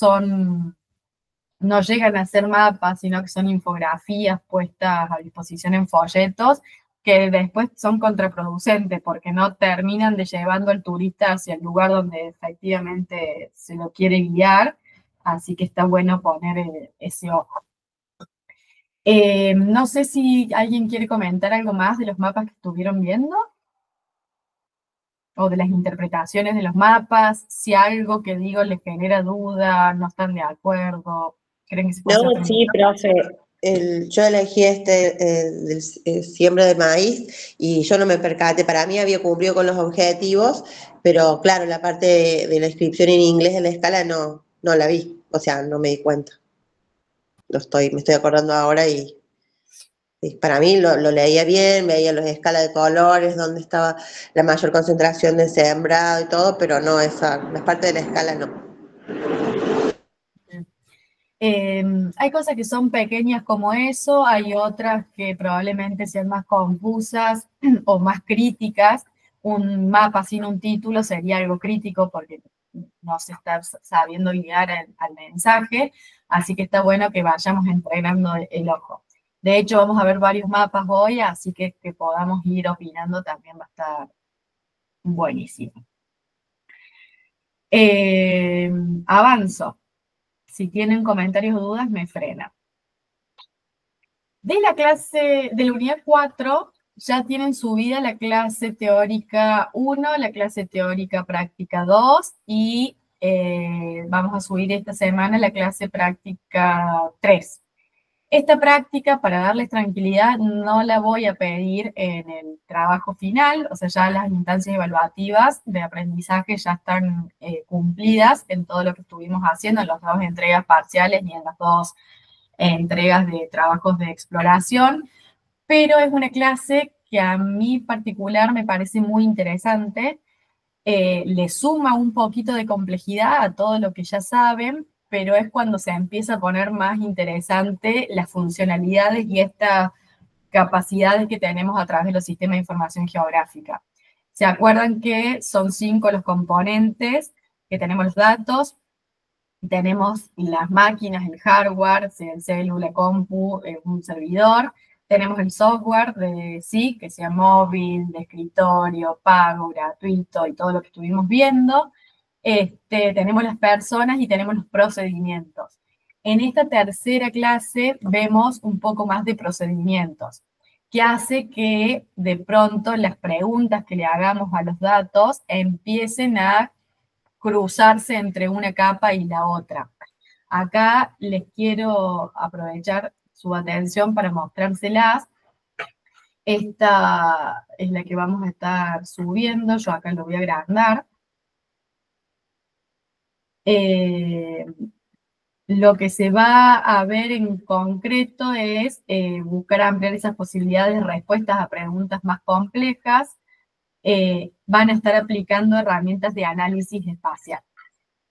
[SPEAKER 1] no llegan a ser mapas, sino que son infografías puestas a disposición en folletos, que después son contraproducentes porque no terminan de llevando al turista hacia el lugar donde efectivamente se lo quiere guiar, así que está bueno poner ese ojo. No sé si alguien quiere comentar algo más de los mapas que estuvieron viendo, o de las interpretaciones de los mapas, si algo que digo les genera duda, no están de acuerdo, creen que se puede hacer.
[SPEAKER 6] No, sí, profe. Yo elegí del siembra de maíz y yo no me percaté. Para mí había cumplido con los objetivos, pero claro, la parte de la inscripción en inglés de la escala no la vi. O sea, no me di cuenta. Me estoy acordando ahora y para mí lo leía bien, veía las escalas de colores, donde estaba la mayor concentración de sembrado y todo, pero no la parte de la escala no.
[SPEAKER 1] Hay cosas que son pequeñas como eso, hay otras que probablemente sean más confusas o más críticas. Un mapa sin un título sería algo crítico porque no se está sabiendo guiar al mensaje, así que está bueno que vayamos entrenando el ojo. De hecho, vamos a ver varios mapas hoy, así que podamos ir opinando también va a estar buenísimo. Avanzo. Si tienen comentarios o dudas, me frena. De la unidad 4, ya tienen subida la clase teórica 1, la clase teórica práctica 2 y vamos a subir esta semana la clase práctica 3. Esta práctica, para darles tranquilidad, no la voy a pedir en el trabajo final, o sea, ya las instancias evaluativas de aprendizaje ya están cumplidas en todo lo que estuvimos haciendo en las 2 entregas parciales y en las 2 entregas de trabajos de exploración, pero es una clase que a mí particular me parece muy interesante, le suma un poquito de complejidad a todo lo que ya saben, pero es cuando se empieza a poner más interesante las funcionalidades y estas capacidades que tenemos a través de los sistemas de información geográfica. ¿Se acuerdan que son 5 los componentes? Que tenemos los datos, tenemos las máquinas, el hardware, célula, compu, un servidor, tenemos el software de sí, que sea móvil, de escritorio, pago, gratuito y todo lo que estuvimos viendo. Tenemos las personas y tenemos los procedimientos. En esta tercera clase vemos un poco más de procedimientos, que hace que de pronto las preguntas que le hagamos a los datos empiecen a cruzarse entre una capa y la otra. Acá les quiero aprovechar su atención para mostrárselas. Esta es la que vamos a estar subiendo, yo acá lo voy a agrandar. Lo que se va a ver en concreto es buscar ampliar esas posibilidades de respuestas a preguntas más complejas. Van a estar aplicando herramientas de análisis espacial.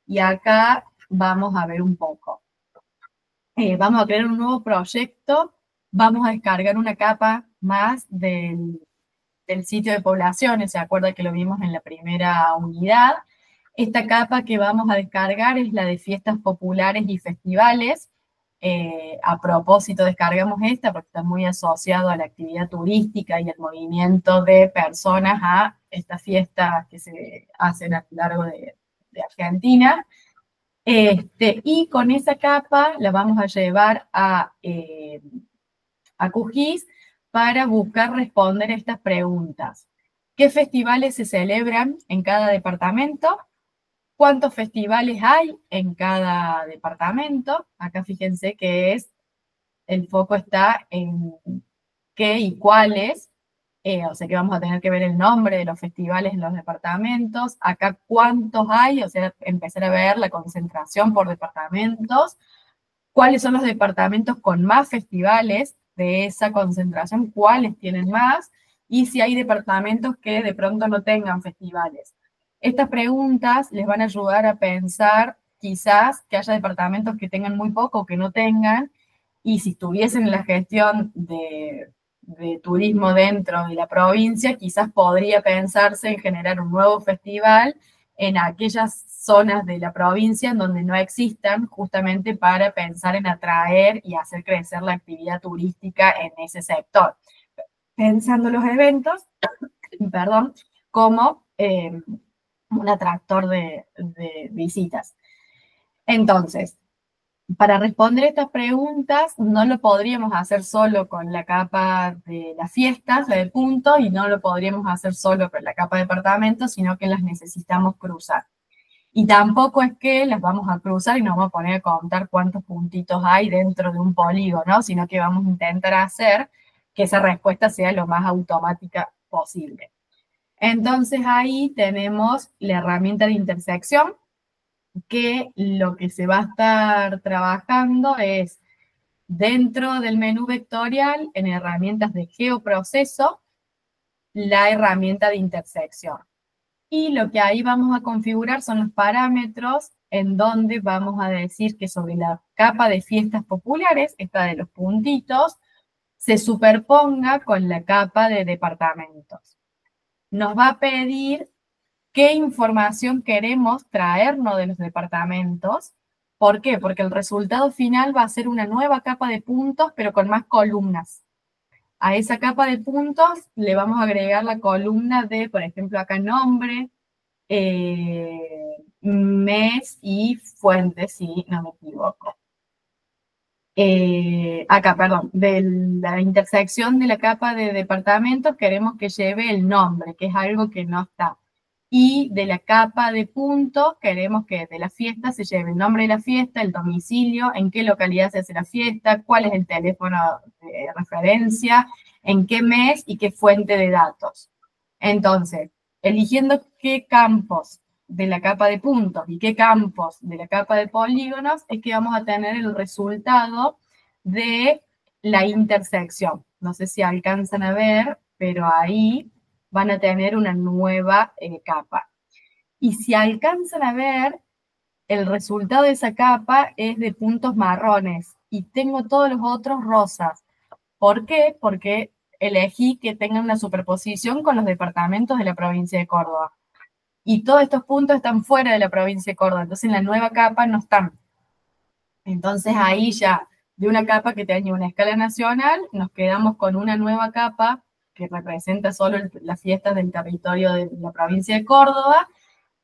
[SPEAKER 1] Y acá vamos a ver un poco. Vamos a crear un nuevo proyecto, vamos a descargar una capa más del sitio de poblaciones, ¿se acuerda que lo vimos en la primera unidad? Esta capa que vamos a descargar es la de fiestas populares y festivales. A propósito, descargamos esta porque está muy asociado a la actividad turística y el movimiento de personas a estas fiestas que se hacen a lo largo de Argentina. Y con esa capa la vamos a llevar a QGIS para buscar responder estas preguntas. ¿Qué festivales se celebran en cada departamento? ¿Cuántos festivales hay en cada departamento? Acá fíjense que el foco está en qué y cuáles, o sea que vamos a tener que ver el nombre de los festivales en los departamentos. Acá cuántos hay, o sea, empezar a ver la concentración por departamentos. ¿Cuáles son los departamentos con más festivales de esa concentración? ¿Cuáles tienen más? Y si hay departamentos que de pronto no tengan festivales. Estas preguntas les van a ayudar a pensar quizás que haya departamentos que tengan muy poco o que no tengan, y si estuviesen en la gestión de turismo dentro de la provincia, quizás podría pensarse en generar un nuevo festival en aquellas zonas de la provincia en donde no existan, justamente para pensar en atraer y hacer crecer la actividad turística en ese sector. Pensando los eventos, perdón, como un atractor de visitas. Entonces, para responder estas preguntas, no lo podríamos hacer solo con la capa de las fiestas, la de puntos, y no lo podríamos hacer solo con la capa de departamento, sino que las necesitamos cruzar. Y tampoco es que las vamos a cruzar y nos vamos a poner a contar cuántos puntitos hay dentro de un polígono, sino que vamos a intentar hacer que esa respuesta sea lo más automática posible. Entonces ahí tenemos la herramienta de intersección, que lo que se va a estar trabajando es dentro del menú vectorial, en herramientas de geoproceso, la herramienta de intersección. Y lo que ahí vamos a configurar son los parámetros en donde vamos a decir que sobre la capa de fiestas populares, esta de los puntitos, se superponga con la capa de departamentos. Nos va a pedir qué información queremos traernos de los departamentos. ¿Por qué? Porque el resultado final va a ser una nueva capa de puntos, pero con más columnas. A esa capa de puntos le vamos a agregar la columna de, por ejemplo, acá nombre, mes y fuente, si no me equivoco. Acá, perdón, de la intersección de la capa de departamentos queremos que lleve el nombre, que es algo que no está. Y de la capa de puntos queremos que de la fiesta se lleve el nombre de la fiesta, el domicilio, en qué localidad se hace la fiesta, cuál es el teléfono de referencia, en qué mes y qué fuente de datos. Entonces, eligiendo qué campos de la capa de puntos y qué campos de la capa de polígonos es que vamos a tener el resultado de la intersección. No sé si alcanzan a ver, pero ahí van a tener una nueva capa. Y si alcanzan a ver, el resultado de esa capa es de puntos marrones y tengo todos los otros rosas. ¿Por qué? Porque elegí que tengan una superposición con los departamentos de la provincia de Córdoba. Y todos estos puntos están fuera de la provincia de Córdoba, entonces en la nueva capa no están. Entonces ahí ya, de una capa que tenía una escala nacional, nos quedamos con una nueva capa que representa solo las fiestas del territorio de la provincia de Córdoba,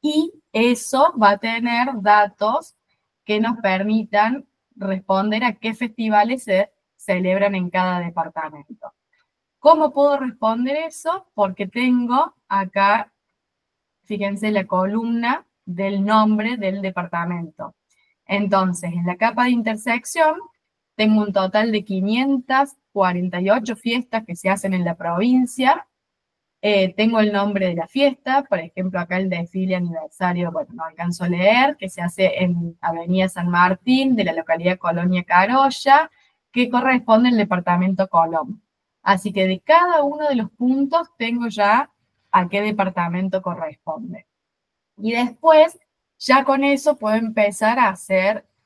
[SPEAKER 1] y eso va a tener datos que nos permitan responder a qué festivales se celebran en cada departamento. ¿Cómo puedo responder eso? Porque tengo acá, fíjense, la columna del nombre del departamento. Entonces, en la capa de intersección, tengo un total de 548 fiestas que se hacen en la provincia. Tengo el nombre de la fiesta, por ejemplo, acá el desfile aniversario, bueno, no alcanzo a leer, que se hace en Avenida San Martín, de la localidad Colonia Carolla, que corresponde al departamento Colón. Así que de cada uno de los puntos tengo ya a qué departamento corresponde. Y después, ya con eso puedo empezar a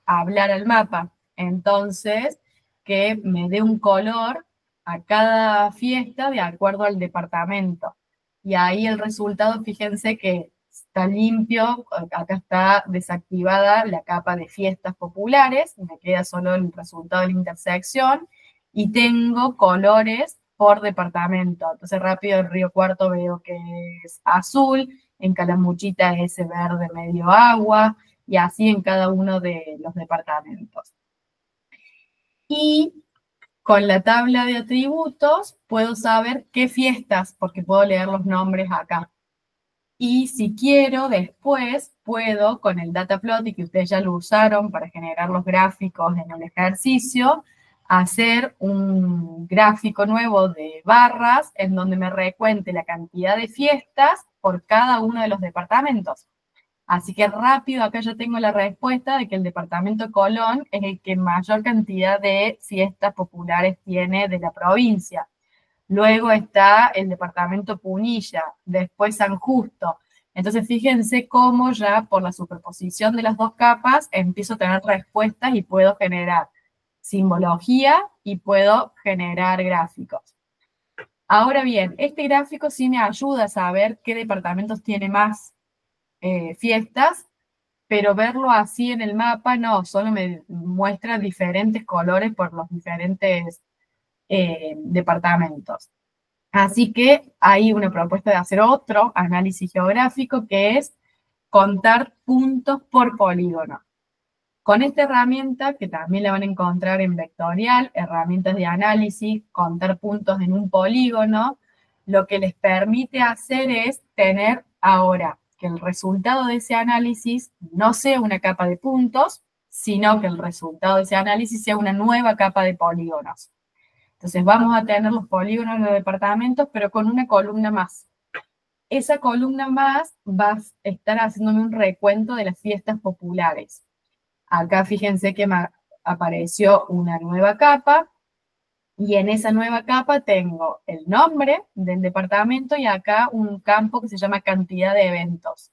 [SPEAKER 1] hablar al mapa. Entonces, que me dé un color a cada fiesta de acuerdo al departamento. Y ahí el resultado, fíjense que está limpio, acá está desactivada la capa de fiestas populares, me queda solo el resultado de la intersección, y tengo colores por departamento. Entonces rápido en Río Cuarto veo que es azul, en Calamuchita es ese verde medio agua, y así en cada uno de los departamentos. Y con la tabla de atributos puedo saber qué fiestas, porque puedo leer los nombres acá. Y si quiero, después puedo, con el Dataplot, y que ustedes ya lo usaron para generar los gráficos en el ejercicio, hacer un gráfico nuevo de barras en donde me recuente la cantidad de fiestas por cada uno de los departamentos. Así que rápido, acá ya tengo la respuesta de que el departamento Colón es el que mayor cantidad de fiestas populares tiene de la provincia. Luego está el departamento Punilla, después San Justo. Entonces fíjense cómo ya por la superposición de las dos capas empiezo a tener respuestas y puedo generar simbología y puedo generar gráficos. Ahora bien, este gráfico sí me ayuda a saber qué departamentos tiene más fiestas, pero verlo así en el mapa no, solo me muestra diferentes colores por los diferentes departamentos. Así que hay una propuesta de hacer otro análisis geográfico que es contar puntos por polígono. Con esta herramienta, que también la van a encontrar en Vectorial, herramientas de análisis, contar puntos en un polígono, lo que les permite hacer es tener ahora que el resultado de ese análisis no sea una capa de puntos, sino que el resultado de ese análisis sea una nueva capa de polígonos. Entonces vamos a tener los polígonos de los departamentos, pero con una columna más. Esa columna más va a estar haciéndome un recuento de las fiestas populares. Acá fíjense que me apareció una nueva capa, y en esa nueva capa tengo el nombre del departamento y acá un campo que se llama cantidad de eventos.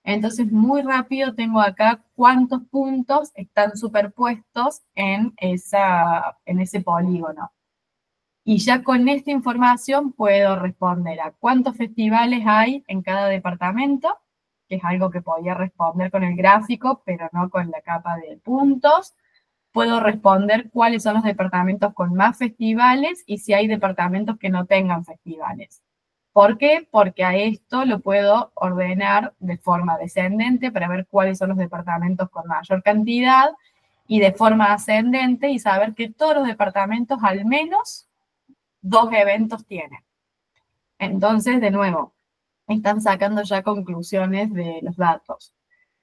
[SPEAKER 1] Entonces muy rápido tengo acá cuántos puntos están superpuestos en ese polígono. Y ya con esta información puedo responder a cuántos festivales hay en cada departamento, que es algo que podía responder con el gráfico, pero no con la capa de puntos. Puedo responder cuáles son los departamentos con más festivales y si hay departamentos que no tengan festivales. ¿Por qué? Porque a esto lo puedo ordenar de forma descendente para ver cuáles son los departamentos con mayor cantidad, y de forma ascendente y saber que todos los departamentos al menos 2 eventos tienen. Entonces, de nuevo, están sacando ya conclusiones de los datos.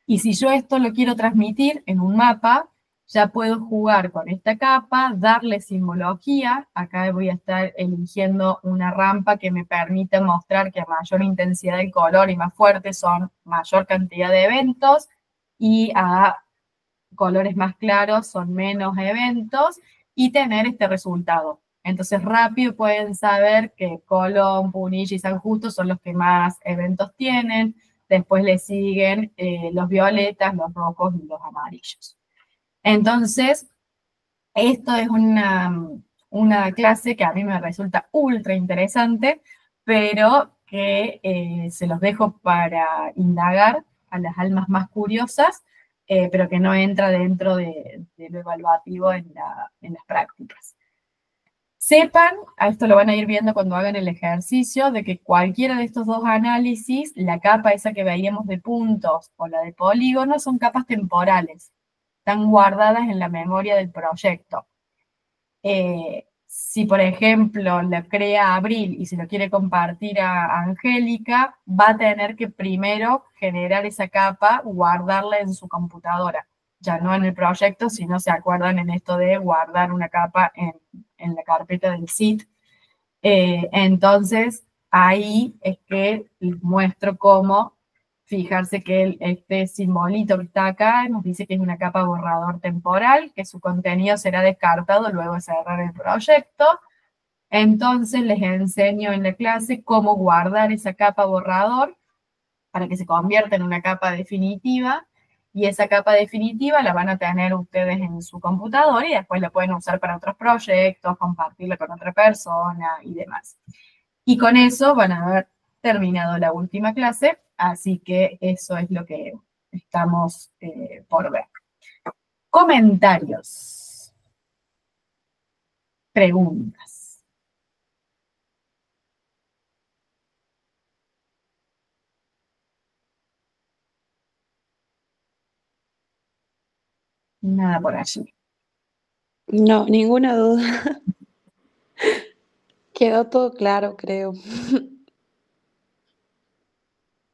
[SPEAKER 1] Y si yo esto lo quiero transmitir en un mapa, ya puedo jugar con esta capa, darle simbología. Acá voy a estar eligiendo una rampa que me permita mostrar que a mayor intensidad del color y más fuerte son mayor cantidad de eventos, y a colores más claros son menos eventos, y tener este resultado. Entonces rápido pueden saber que Colón, Punilla y San Justo son los que más eventos tienen. Después le siguen los violetas, los rojos y los amarillos. Entonces, esto es una clase que a mí me resulta ultra interesante, pero que se los dejo para indagar a las almas más curiosas, pero que no entra dentro de lo evaluativo en las prácticas. Sepan, a esto lo van a ir viendo cuando hagan el ejercicio, de que cualquiera de estos dos análisis, la capa esa que veíamos de puntos o la de polígonos, son capas temporales. Están guardadas en la memoria del proyecto. Si, por ejemplo, la crea Abril y se lo quiere compartir a Angélica, va a tener que primero generar esa capa, guardarla en su computadora. Ya no en el proyecto, sino se acuerdan en esto de guardar una capa en la carpeta del SIT. Entonces, ahí es que les muestro cómo fijarse que este simbolito que está acá nos dice que es una capa borrador temporal, que su contenido será descartado luego de cerrar el proyecto. Entonces les enseño en la clase cómo guardar esa capa borrador para que se convierta en una capa definitiva, y esa capa definitiva la van a tener ustedes en su computadora y después la pueden usar para otros proyectos, compartirla con otra persona y demás. Y con eso van a haber terminado la última clase, así que eso es lo que estamos por ver. Comentarios. Preguntas. Nada por allí.
[SPEAKER 5] No, ninguna duda. Quedó todo claro, creo.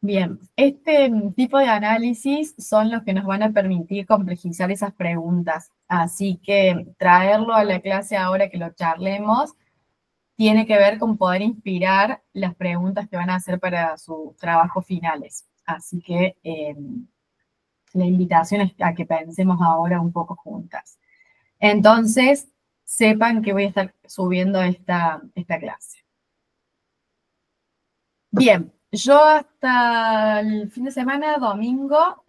[SPEAKER 1] Bien, este tipo de análisis son los que nos van a permitir complejizar esas preguntas. Así que traerlo a la clase ahora que lo charlemos tiene que ver con poder inspirar las preguntas que van a hacer para sus trabajos finales. Así que la invitación es a que pensemos ahora un poco juntas. Entonces, sepan que voy a estar subiendo esta clase. Bien, yo hasta el fin de semana, domingo,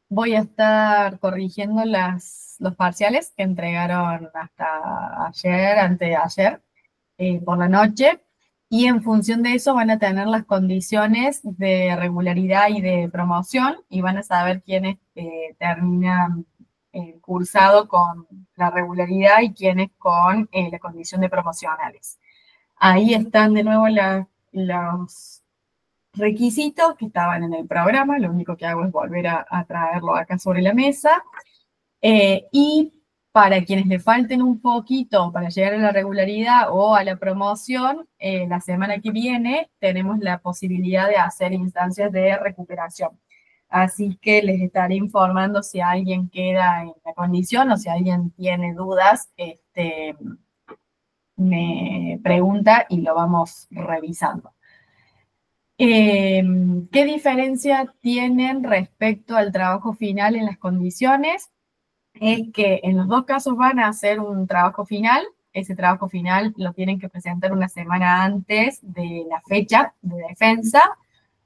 [SPEAKER 1] voy a estar corrigiendo los parciales que entregaron hasta ayer, antes de ayer, por la noche, y en función de eso van a tener las condiciones de regularidad y de promoción, y van a saber quiénes terminan el cursado con la regularidad y quiénes con la condición de promocionales. Ahí están de nuevo los requisitos que estaban en el programa, lo único que hago es volver a traerlo acá sobre la mesa. Y para quienes le falten un poquito para llegar a la regularidad o a la promoción, la semana que viene tenemos la posibilidad de hacer instancias de recuperación. Así que les estaré informando si alguien queda en la condición o si alguien tiene dudas, me pregunta y lo vamos revisando. ¿Qué diferencia tienen respecto al trabajo final en las condiciones? Es que en los dos casos van a hacer un trabajo final. Ese trabajo final lo tienen que presentar una semana antes de la fecha de defensa.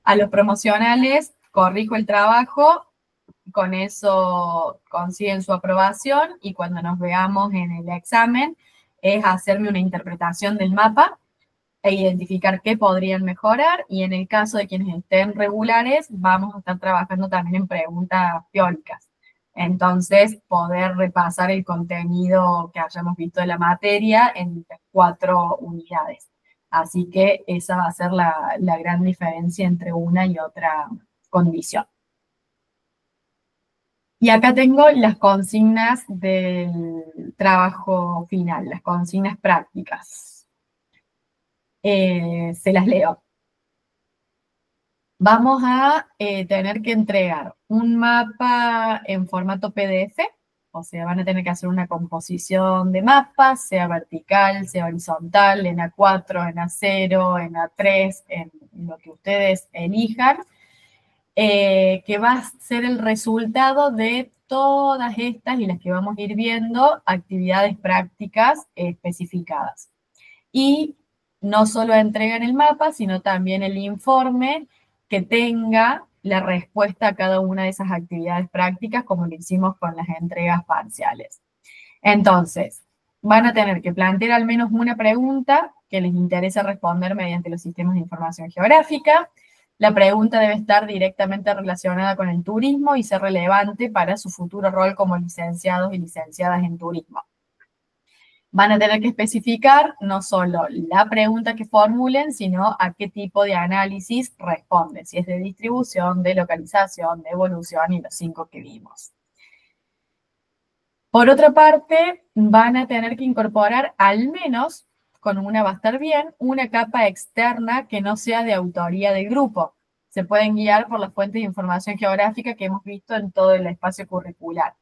[SPEAKER 1] A los promocionales corrijo el trabajo, con eso consiguen su aprobación, y cuando nos veamos en el examen es hacerme una interpretación del mapa e identificar qué podrían mejorar, y en el caso de quienes estén regulares vamos a estar trabajando también en preguntas teóricas. Entonces, poder repasar el contenido que hayamos visto de la materia en 4 unidades. Así que esa va a ser la gran diferencia entre una y otra condición. Y acá tengo las consignas del trabajo final, las consignas prácticas. Se las leo. vamos a tener que entregar un mapa en formato PDF, o sea, van a tener que hacer una composición de mapas, sea vertical, sea horizontal, en A4, en A0, en A3, en lo que ustedes elijan, que va a ser el resultado de todas estas y las que vamos a ir viendo, actividades prácticas especificadas. Y no solo entregan el mapa, sino también el informe que tenga la respuesta a cada una de esas actividades prácticas, como lo hicimos con las entregas parciales. Entonces, van a tener que plantear al menos una pregunta que les interesa responder mediante los sistemas de información geográfica. La pregunta debe estar directamente relacionada con el turismo y ser relevante para su futuro rol como licenciados y licenciadas en turismo. Van a tener que especificar no solo la pregunta que formulen, sino a qué tipo de análisis responden, si es de distribución, de localización, de evolución y los 5 que vimos. Por otra parte, van a tener que incorporar al menos, con una va a estar bien, una capa externa que no sea de autoría del grupo. Se pueden guiar por las fuentes de información geográfica que hemos visto en todo el espacio curricular.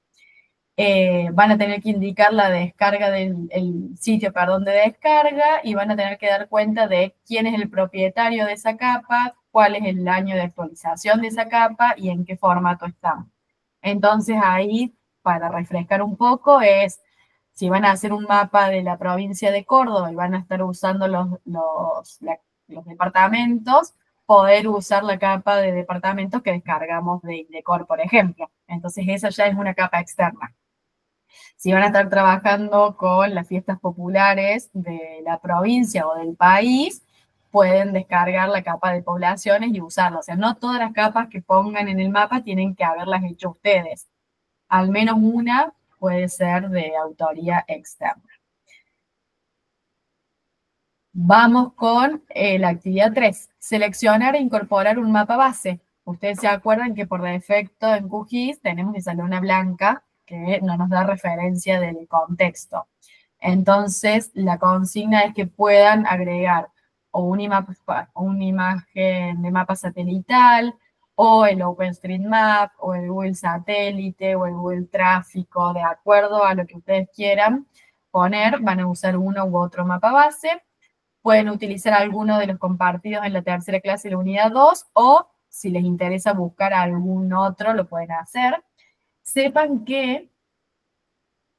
[SPEAKER 1] Van a tener que indicar la descarga el sitio, de descarga, y van a tener que dar cuenta de quién es el propietario de esa capa, cuál es el año de actualización de esa capa y en qué formato está. Entonces ahí, para refrescar un poco, es si van a hacer un mapa de la provincia de Córdoba y van a estar usando los departamentos, poder usar la capa de departamentos que descargamos de Indecor, por ejemplo. Entonces esa ya es una capa externa. Si van a estar trabajando con las fiestas populares de la provincia o del país, pueden descargar la capa de poblaciones y usarla. O sea, no todas las capas que pongan en el mapa tienen que haberlas hecho ustedes. Al menos una puede ser de autoría externa. Vamos con la actividad 3. Seleccionar e incorporar un mapa base. Ustedes se acuerdan que por defecto en QGIS tenemos esa lona blanca que no nos da referencia del contexto. Entonces, la consigna es que puedan agregar o una imagen de mapa satelital, o el OpenStreetMap, o el Google Satélite, o el Google Tráfico, de acuerdo a lo que ustedes quieran poner. Van a usar uno u otro mapa base. Pueden utilizar alguno de los compartidos en la tercera clase de la unidad 2, o si les interesa buscar algún otro, lo pueden hacer. Sepan que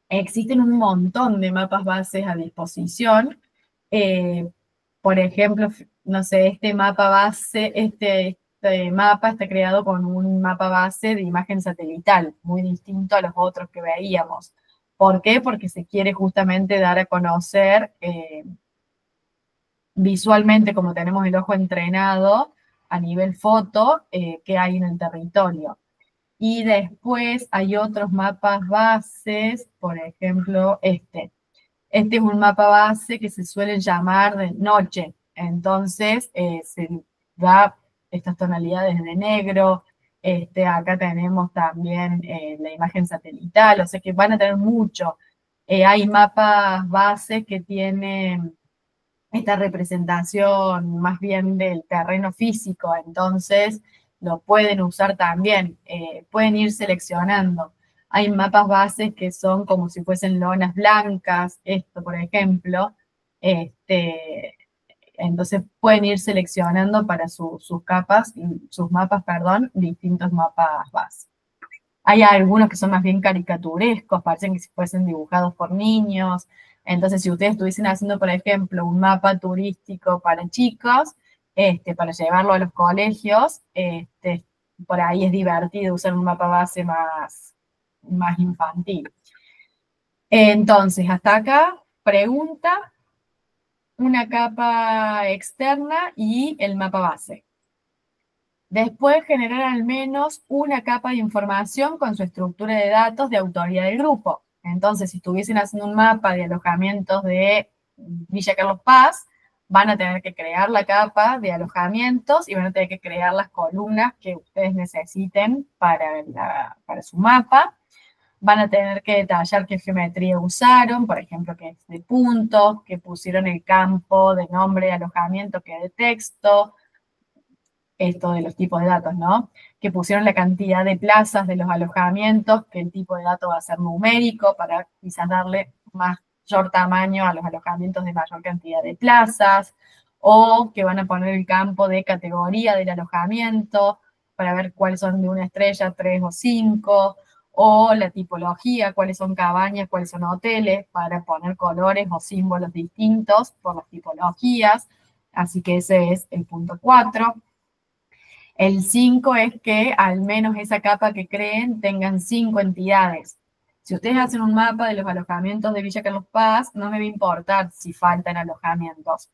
[SPEAKER 1] existen un montón de mapas bases a disposición. Por ejemplo, no sé, este mapa está creado con un mapa base de imagen satelital, muy distinto a los otros que veíamos. ¿Por qué? Porque se quiere justamente dar a conocer visualmente, como tenemos el ojo entrenado, a nivel foto, qué hay en el territorio. Y después hay otros mapas bases, por ejemplo, este. Este es un mapa base que se suele llamar de noche. Entonces, se da estas tonalidades de negro. Acá tenemos también la imagen satelital, o sea que van a tener mucho. Hay mapas bases que tienen esta representación más bien del terreno físico, entonces lo pueden usar también, pueden ir seleccionando. Hay mapas bases que son como si fuesen lonas blancas, esto por ejemplo, entonces pueden ir seleccionando para sus mapas, distintos mapas bases. Hay algunos que son más bien caricaturescos, parecen que si fuesen dibujados por niños. Entonces, si ustedes estuviesen haciendo, por ejemplo, un mapa turístico para chicos, para llevarlo a los colegios, por ahí es divertido usar un mapa base más infantil. Entonces, hasta acá, pregunta, una capa externa y el mapa base. Después, generar al menos una capa de información con su estructura de datos de autoría del grupo. Entonces, si estuviesen haciendo un mapa de alojamientos de Villa Carlos Paz, van a tener que crear la capa de alojamientos y van a tener que crear las columnas que ustedes necesiten para su mapa. Van a tener que detallar qué geometría usaron, por ejemplo, que es de puntos, que pusieron el campo de nombre de alojamiento que de texto, esto de los tipos de datos, ¿no? Que pusieron la cantidad de plazas de los alojamientos, que el tipo de dato va a ser numérico para quizás darle mayor tamaño a los alojamientos de mayor cantidad de plazas, o que van a poner el campo de categoría del alojamiento para ver cuáles son de 1 estrella, 3 o 5, o la tipología, cuáles son cabañas, cuáles son hoteles, para poner colores o símbolos distintos por las tipologías. Así que ese es el punto 4. El 5 es que al menos esa capa que creen tengan 5 entidades. Si ustedes hacen un mapa de los alojamientos de Villa Carlos Paz, no me va a importar si faltan alojamientos,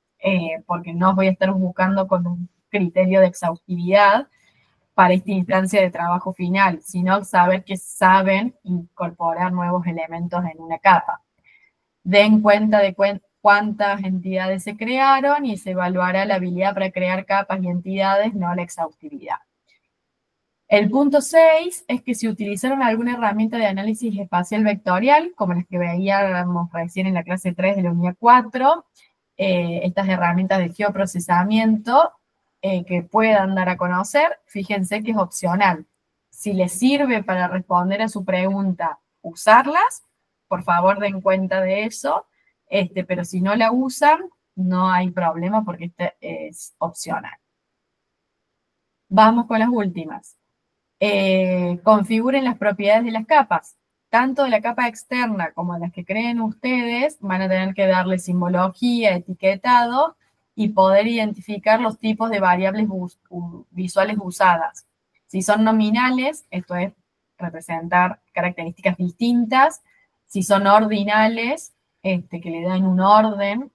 [SPEAKER 1] porque no voy a estar buscando con un criterio de exhaustividad para esta instancia de trabajo final, sino saber que saben incorporar nuevos elementos en una capa. Den cuenta de cuántas entidades se crearon y se evaluará la habilidad para crear capas y entidades, no la exhaustividad. El punto 6 es que si utilizaron alguna herramienta de análisis espacial vectorial, como las que veíamos recién en la clase 3 de la unidad 4, estas herramientas de geoprocesamiento que puedan dar a conocer, fíjense que es opcional. Si les sirve para responder a su pregunta, usarlas, por favor den cuenta de eso, pero si no la usan, no hay problema porque esta es opcional. Vamos con las últimas. Configuren las propiedades de las capas. Tanto de la capa externa como de las que creen ustedes, van a tener que darle simbología, etiquetado y poder identificar los tipos de variables visuales usadas. Si son nominales, esto es representar características distintas. Si son ordinales, que le dan un orden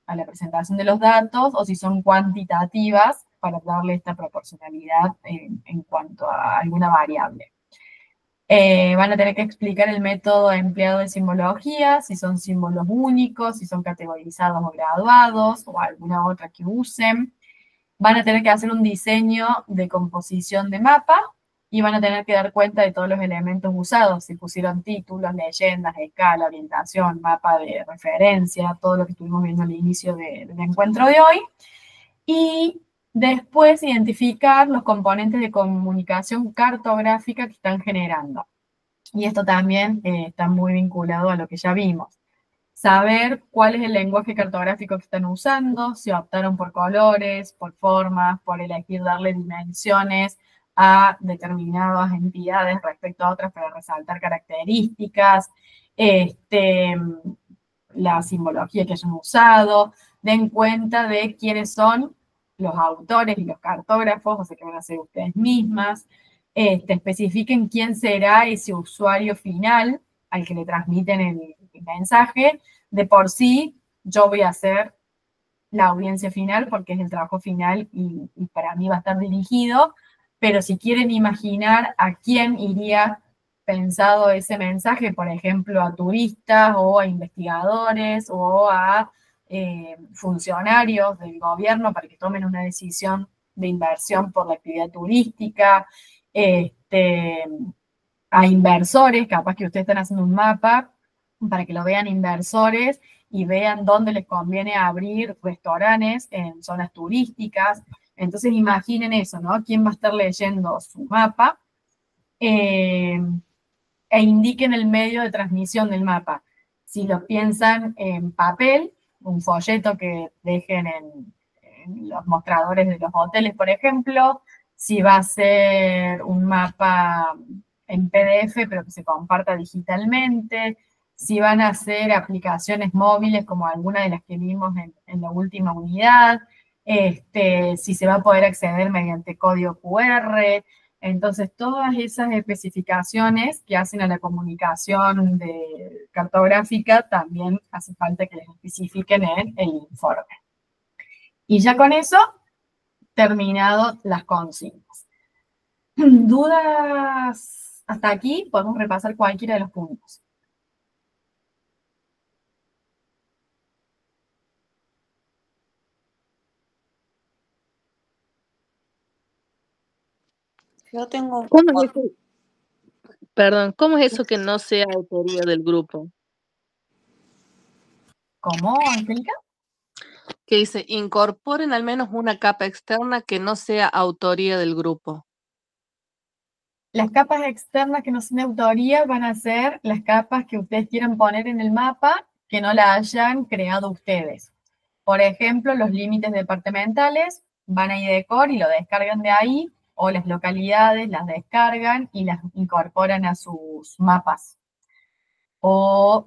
[SPEAKER 1] a la presentación de los datos, o si son cuantitativas, para darle esta proporcionalidad en cuanto a alguna variable. Van a tener que explicar el método empleado de simbología, si son símbolos únicos, si son categorizados o graduados, o alguna otra que usen. Van a tener que hacer un diseño de composición de mapa, y van a tener que dar cuenta de todos los elementos usados, si pusieron títulos, leyendas, escala, orientación, mapa de referencia, todo lo que estuvimos viendo al inicio del encuentro de hoy. Y después identificar los componentes de comunicación cartográfica que están generando. Y esto también está muy vinculado a lo que ya vimos. Saber cuál es el lenguaje cartográfico que están usando, si optaron por colores, por formas, por elegir darle dimensiones a determinadas entidades respecto a otras para resaltar características, la simbología que hayan usado. Den cuenta de quiénes son los autores y los cartógrafos, o sea que van a ser ustedes mismas. Especifiquen quién será ese usuario final al que le transmiten el mensaje. De por sí, yo voy a ser la audiencia final porque es el trabajo final y para mí va a estar dirigido, pero si quieren imaginar a quién iría pensado ese mensaje, por ejemplo, a turistas o a investigadores o a funcionarios del gobierno para que tomen una decisión de inversión por la actividad turística, a inversores, capaz que ustedes están haciendo un mapa para que lo vean inversores y vean dónde les conviene abrir restaurantes en zonas turísticas. Entonces imaginen eso, ¿no? ¿Quién va a estar leyendo su mapa? E indiquen el medio de transmisión del mapa. Si lo piensan en papel, un folleto que dejen en los mostradores de los hoteles, por ejemplo, si va a ser un mapa en PDF, pero que se comparta digitalmente, si van a ser aplicaciones móviles como alguna de las que vimos en la última unidad, si se va a poder acceder mediante código QR. Entonces, todas esas especificaciones que hacen a la comunicación cartográfica también hace falta que les especifiquen en el informe. Y ya con eso, terminado las consignas. ¿Dudas hasta aquí? Podemos repasar cualquiera de los puntos.
[SPEAKER 5] Yo tengo...
[SPEAKER 4] ¿Cómo es eso? Perdón, ¿cómo es eso que no sea autoría del grupo?
[SPEAKER 1] ¿Cómo, Angélica?
[SPEAKER 4] que dice, incorporen al menos una capa externa que no sea autoría del grupo.
[SPEAKER 1] Las capas externas que no son de autoría van a ser las capas que ustedes quieran poner en el mapa que no la hayan creado ustedes. Por ejemplo, los límites departamentales van a IDECOR y lo descargan de ahí, o las localidades las descargan y las incorporan a sus mapas. O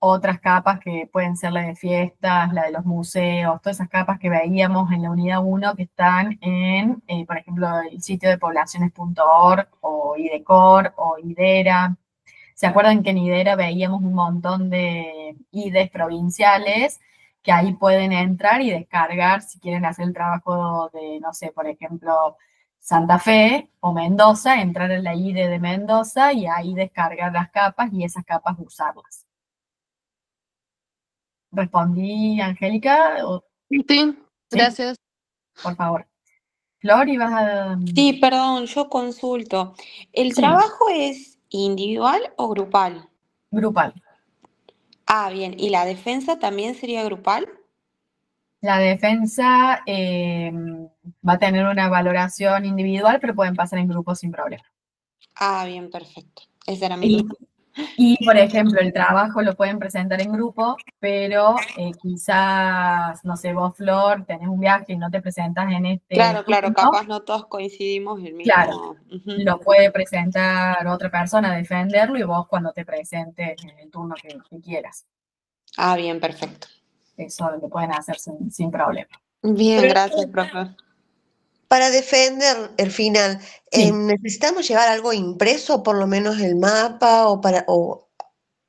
[SPEAKER 1] otras capas que pueden ser la de fiestas, la de los museos, todas esas capas que veíamos en la unidad 1 que están en, por ejemplo, el sitio de poblaciones.org o IDECOR o IDERA. ¿Se acuerdan que en IDERA veíamos un montón de IDEs provinciales que ahí pueden entrar y descargar si quieren hacer el trabajo de, no sé, por ejemplo, Santa Fe o Mendoza, entrar en la IDE de Mendoza y ahí descargar las capas y esas capas usarlas? ¿Respondí, Angélica?
[SPEAKER 4] Sí, gracias.
[SPEAKER 1] Por favor. Flor, ibas a...
[SPEAKER 5] Sí, perdón, yo consulto. ¿El
[SPEAKER 1] Sí.
[SPEAKER 5] trabajo es individual o grupal?
[SPEAKER 1] Grupal.
[SPEAKER 5] Ah, bien. ¿Y la defensa también sería grupal?
[SPEAKER 1] La defensa va a tener una valoración individual, pero pueden pasar en grupos sin problema.
[SPEAKER 5] Ah, bien, perfecto. Esa era mi duda.
[SPEAKER 1] Y, por ejemplo, el trabajo lo pueden presentar en grupo, pero quizás, no sé, vos, Flor, tenés un viaje y no te presentas en este
[SPEAKER 5] Claro,
[SPEAKER 1] turno,
[SPEAKER 5] capaz no todos coincidimos en el mismo.
[SPEAKER 1] claro, lo puede presentar otra persona, defenderlo, y vos cuando te presentes en el turno que quieras.
[SPEAKER 5] Ah, bien, perfecto.
[SPEAKER 1] Eso lo pueden hacer sin problema.
[SPEAKER 5] Bien, gracias, profe.
[SPEAKER 6] Para defender el final,
[SPEAKER 1] Sí.
[SPEAKER 6] ¿necesitamos llevar algo impreso, por lo menos el mapa,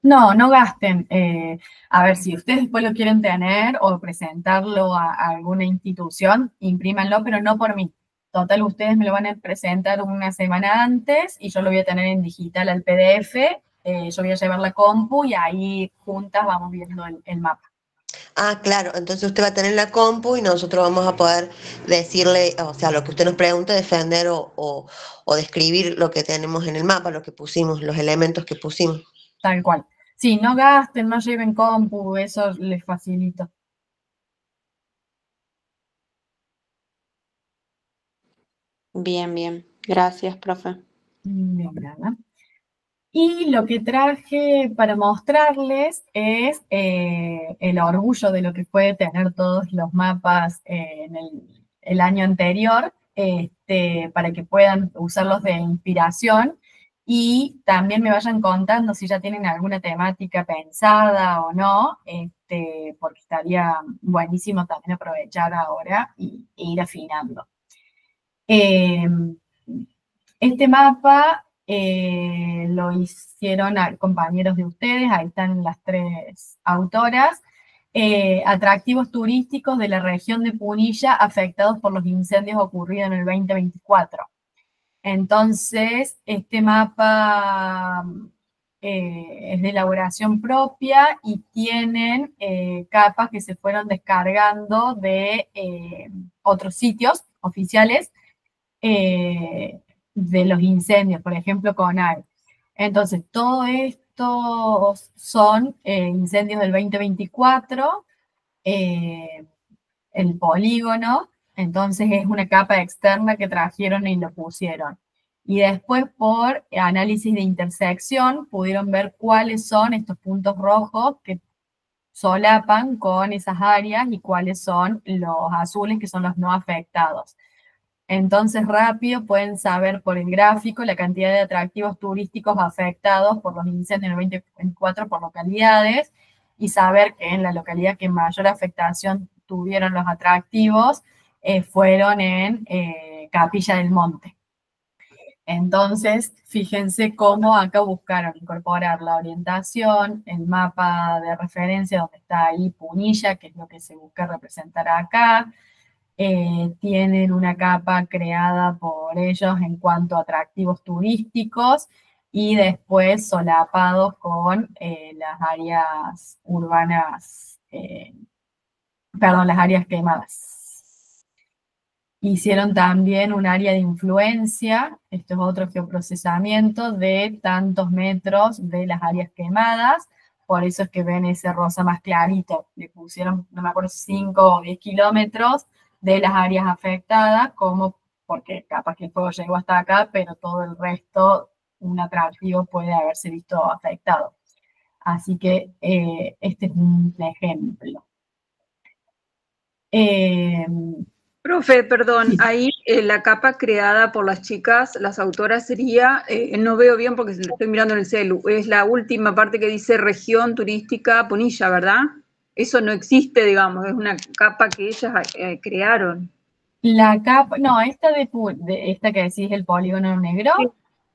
[SPEAKER 1] No gasten. A ver, si ustedes después lo quieren tener o presentarlo a alguna institución, imprímanlo, pero no por mí. Total, ustedes me lo van a presentar una semana antes y yo lo voy a tener en digital al PDF. Yo voy a llevar la compu y ahí juntas vamos viendo el mapa.
[SPEAKER 6] Ah, claro, entonces usted va a tener la compu y nosotros vamos a poder decirle, o sea, lo que usted nos pregunte, defender o describir lo que tenemos en el mapa, lo que pusimos, los elementos que pusimos.
[SPEAKER 1] Tal cual. Sí, no gasten, no lleven compu, eso les facilito.
[SPEAKER 5] Bien, bien. Gracias, profe.
[SPEAKER 1] De nada. Y lo que traje para mostrarles es el orgullo de lo que fue tener todos los mapas en el año anterior, para que puedan usarlos de inspiración y también me vayan contando si ya tienen alguna temática pensada o no, porque estaría buenísimo también aprovechar ahora e ir afinando. Este mapa lo hicieron compañeros de ustedes, ahí están las tres autoras. Atractivos turísticos de la región de Punilla afectados por los incendios ocurridos en el 2024. Entonces, este mapa es de elaboración propia y tienen capas que se fueron descargando de otros sitios oficiales de los incendios, por ejemplo, CONAE. Entonces, todo esto son incendios del 2024, el polígono, entonces es una capa externa que trajeron y lo pusieron. Y después, por análisis de intersección, pudieron ver cuáles son estos puntos rojos que solapan con esas áreas y cuáles son los azules que son los no afectados. Entonces, rápido pueden saber por el gráfico la cantidad de atractivos turísticos afectados por los incendios en el 2024 por localidades y saber que en la localidad que mayor afectación tuvieron los atractivos fueron en Capilla del Monte. Entonces, fíjense cómo acá buscaron incorporar la orientación, el mapa de referencia donde está ahí Punilla, que es lo que se busca representar acá. Tienen una capa creada por ellos en cuanto a atractivos turísticos y después solapados con las áreas urbanas, las áreas quemadas. Hicieron también un área de influencia, esto es otro geoprocesamiento, de tantos metros de las áreas quemadas, por eso es que ven ese rosa más clarito. Le pusieron, no me acuerdo, 5 o 10 kilómetros de las áreas afectadas, como porque capaz que el fuego llegó hasta acá, pero todo el resto, un atractivo puede haberse visto afectado. Así que este es un ejemplo.
[SPEAKER 3] Profe, perdón,
[SPEAKER 1] Sí.
[SPEAKER 3] ahí la capa creada por las chicas, las autoras sería, no veo bien porque lo estoy mirando en el celu, es la última parte que dice región turística Punilla, ¿verdad? Eso no existe, digamos, es una capa que ellas crearon.
[SPEAKER 1] La capa, no, esta esta que decís el polígono negro,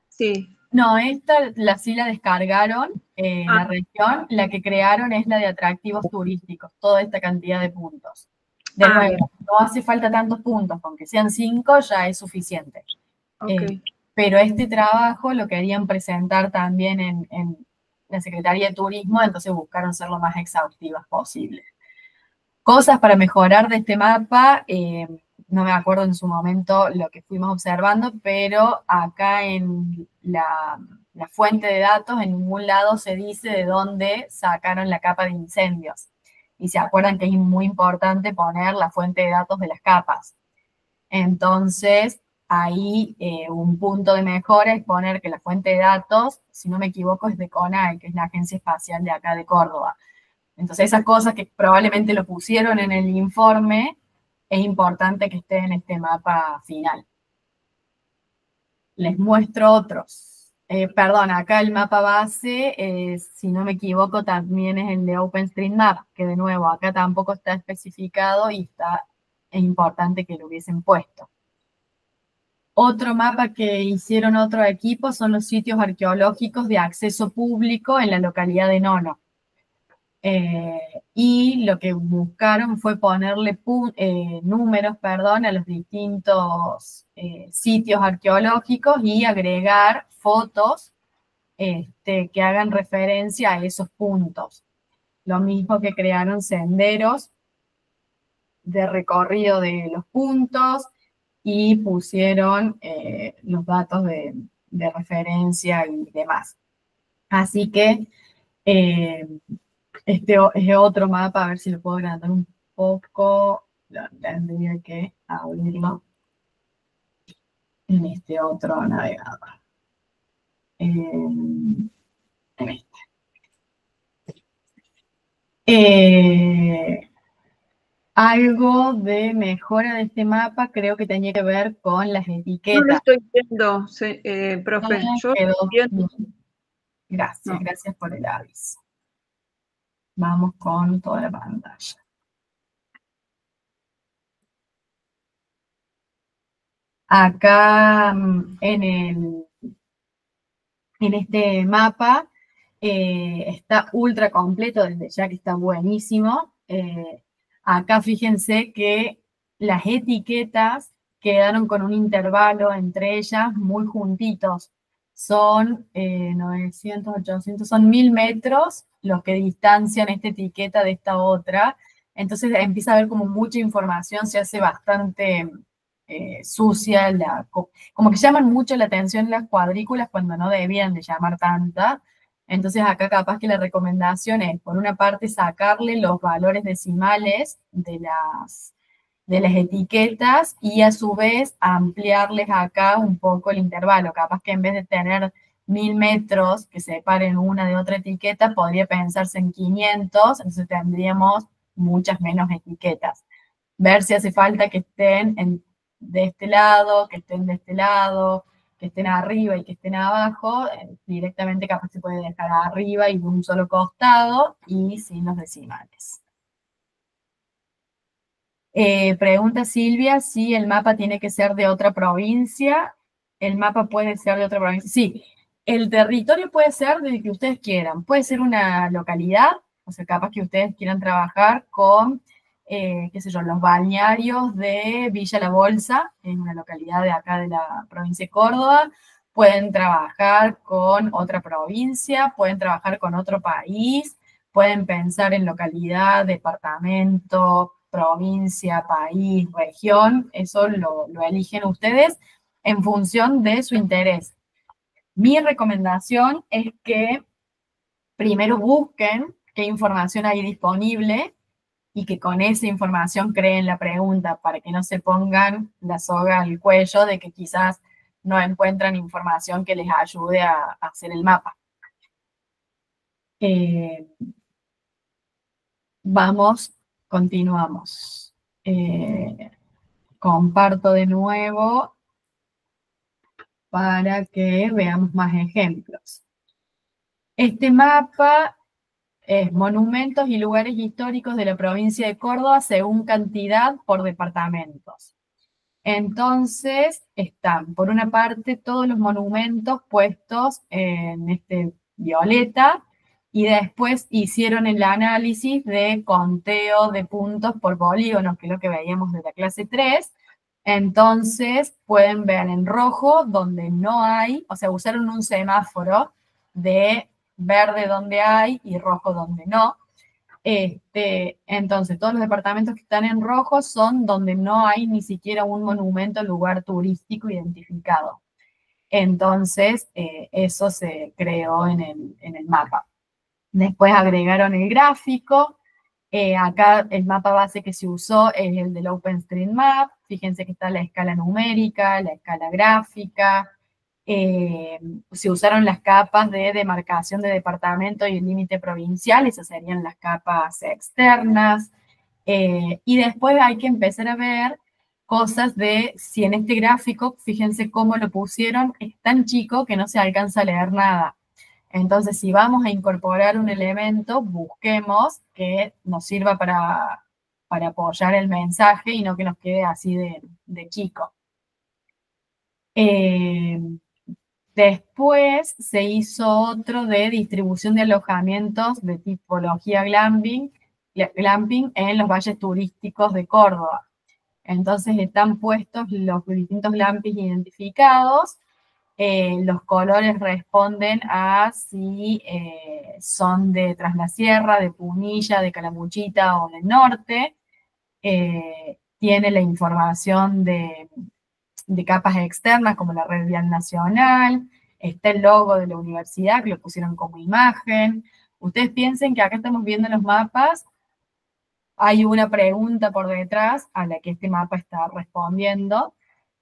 [SPEAKER 3] Sí.
[SPEAKER 1] no, esta sí la descargaron, la región, la que crearon es la de atractivos turísticos, toda esta cantidad de puntos. De nuevo,
[SPEAKER 3] bien.
[SPEAKER 1] no hace falta tantos puntos, aunque sean 5 ya es suficiente.
[SPEAKER 3] Okay.
[SPEAKER 1] Pero este trabajo lo querían presentar también en la Secretaría de Turismo, entonces buscaron ser lo más exhaustivas posible. Cosas para mejorar de este mapa, no me acuerdo en su momento lo que fuimos observando, pero acá en la fuente de datos, en ningún lado se dice de dónde sacaron la capa de incendios. Y se acuerdan que es muy importante poner la fuente de datos de las capas. Entonces, ahí un punto de mejora es poner que la fuente de datos, si no me equivoco, es de CONAE, que es la Agencia Espacial de acá de Córdoba. Entonces, esas cosas que probablemente lo pusieron en el informe, es importante que esté en este mapa final. Les muestro otros. Perdón, acá el mapa base, si no me equivoco, también es el de OpenStreetMap, que de nuevo, acá tampoco está especificado y es importante que lo hubiesen puesto. Otro mapa que hicieron otro equipo son los sitios arqueológicos de acceso público en la localidad de Nono. Y lo que buscaron fue ponerle números, a los distintos sitios arqueológicos y agregar fotos que hagan referencia a esos puntos. Lo mismo que crearon senderos de recorrido de los puntos y pusieron los datos de referencia y demás. Así que este es otro mapa, a ver si lo puedo agrandar un poco. Tendría que abrirlo en este otro navegador. En este. Algo de mejora de este mapa creo que tenía que ver con las etiquetas.
[SPEAKER 3] No lo estoy viendo, profe. Yo
[SPEAKER 1] Quedó
[SPEAKER 3] viendo.
[SPEAKER 1] Gracias,
[SPEAKER 3] No.
[SPEAKER 1] Gracias por el aviso. Vamos con toda la pantalla. Acá en este mapa está ultra completo, desde ya que está buenísimo. Acá fíjense que las etiquetas quedaron con un intervalo entre ellas muy juntitos. Son 900, 800, son 1000 metros los que distancian esta etiqueta de esta otra. Entonces empieza a haber como mucha información, se hace bastante sucia, como que llaman mucho la atención las cuadrículas cuando no debían de llamar tanta. Entonces acá capaz que la recomendación es, por una parte, sacarle los valores decimales de las etiquetas y a su vez ampliarles acá un poco el intervalo. Capaz que en vez de tener 1000 metros que separen una de otra etiqueta, podría pensarse en 500, entonces tendríamos muchas menos etiquetas. Ver si hace falta que estén de este lado, que estén de este lado, que estén arriba y que estén abajo, directamente capaz se puede dejar arriba y de un solo costado y sin los decimales. Pregunta Silvia si el mapa tiene que ser de otra provincia. El mapa puede ser de otra provincia. Sí, el territorio puede ser del que ustedes quieran. Puede ser una localidad, o sea, capaz que ustedes quieran trabajar con, qué sé yo, los balnearios de Villa La Bolsa, en una localidad de acá de la provincia de Córdoba. Pueden trabajar con otra provincia, pueden trabajar con otro país, pueden pensar en localidad, departamento, provincia, país, región, eso lo eligen ustedes en función de su interés. Mi recomendación es que primero busquen qué información hay disponible y que con esa información creen la pregunta para que no se pongan la soga al cuello de que quizás no encuentran información que les ayude a hacer el mapa. Continuamos. Comparto de nuevo para que veamos más ejemplos. Este mapa es monumentos y lugares históricos de la provincia de Córdoba según cantidad por departamentos. Entonces están, por una parte, todos los monumentos puestos en este violeta y después hicieron el análisis de conteo de puntos por polígonos, que es lo que veíamos de la clase 3. Entonces pueden ver en rojo donde no hay, o sea, usaron un semáforo de verde donde hay y rojo donde no. Entonces, todos los departamentos que están en rojo son donde no hay ni siquiera un monumento, lugar turístico identificado. Entonces, eso se creó en el mapa. Después agregaron el gráfico. Acá el mapa base que se usó es el del OpenStreetMap. Fíjense que está la escala numérica, la escala gráfica. Se usaron las capas de demarcación de departamento y el límite provincial, esas serían las capas externas. Y después hay que empezar a ver cosas de, si en este gráfico, fíjense cómo lo pusieron, es tan chico que no se alcanza a leer nada. Entonces, si vamos a incorporar un elemento, busquemos que nos sirva para apoyar el mensaje y no que nos quede así de chico. Después se hizo otro de distribución de alojamientos de tipología glamping en los valles turísticos de Córdoba. Entonces están puestos los distintos glampings identificados. Los colores responden a si son de Tras la Sierra, de Punilla, de Calamuchita o del norte. Tiene la información de capas externas como la red vial nacional, está el logo de la universidad que lo pusieron como imagen. Ustedes piensen que acá estamos viendo los mapas, hay una pregunta por detrás a la que este mapa está respondiendo,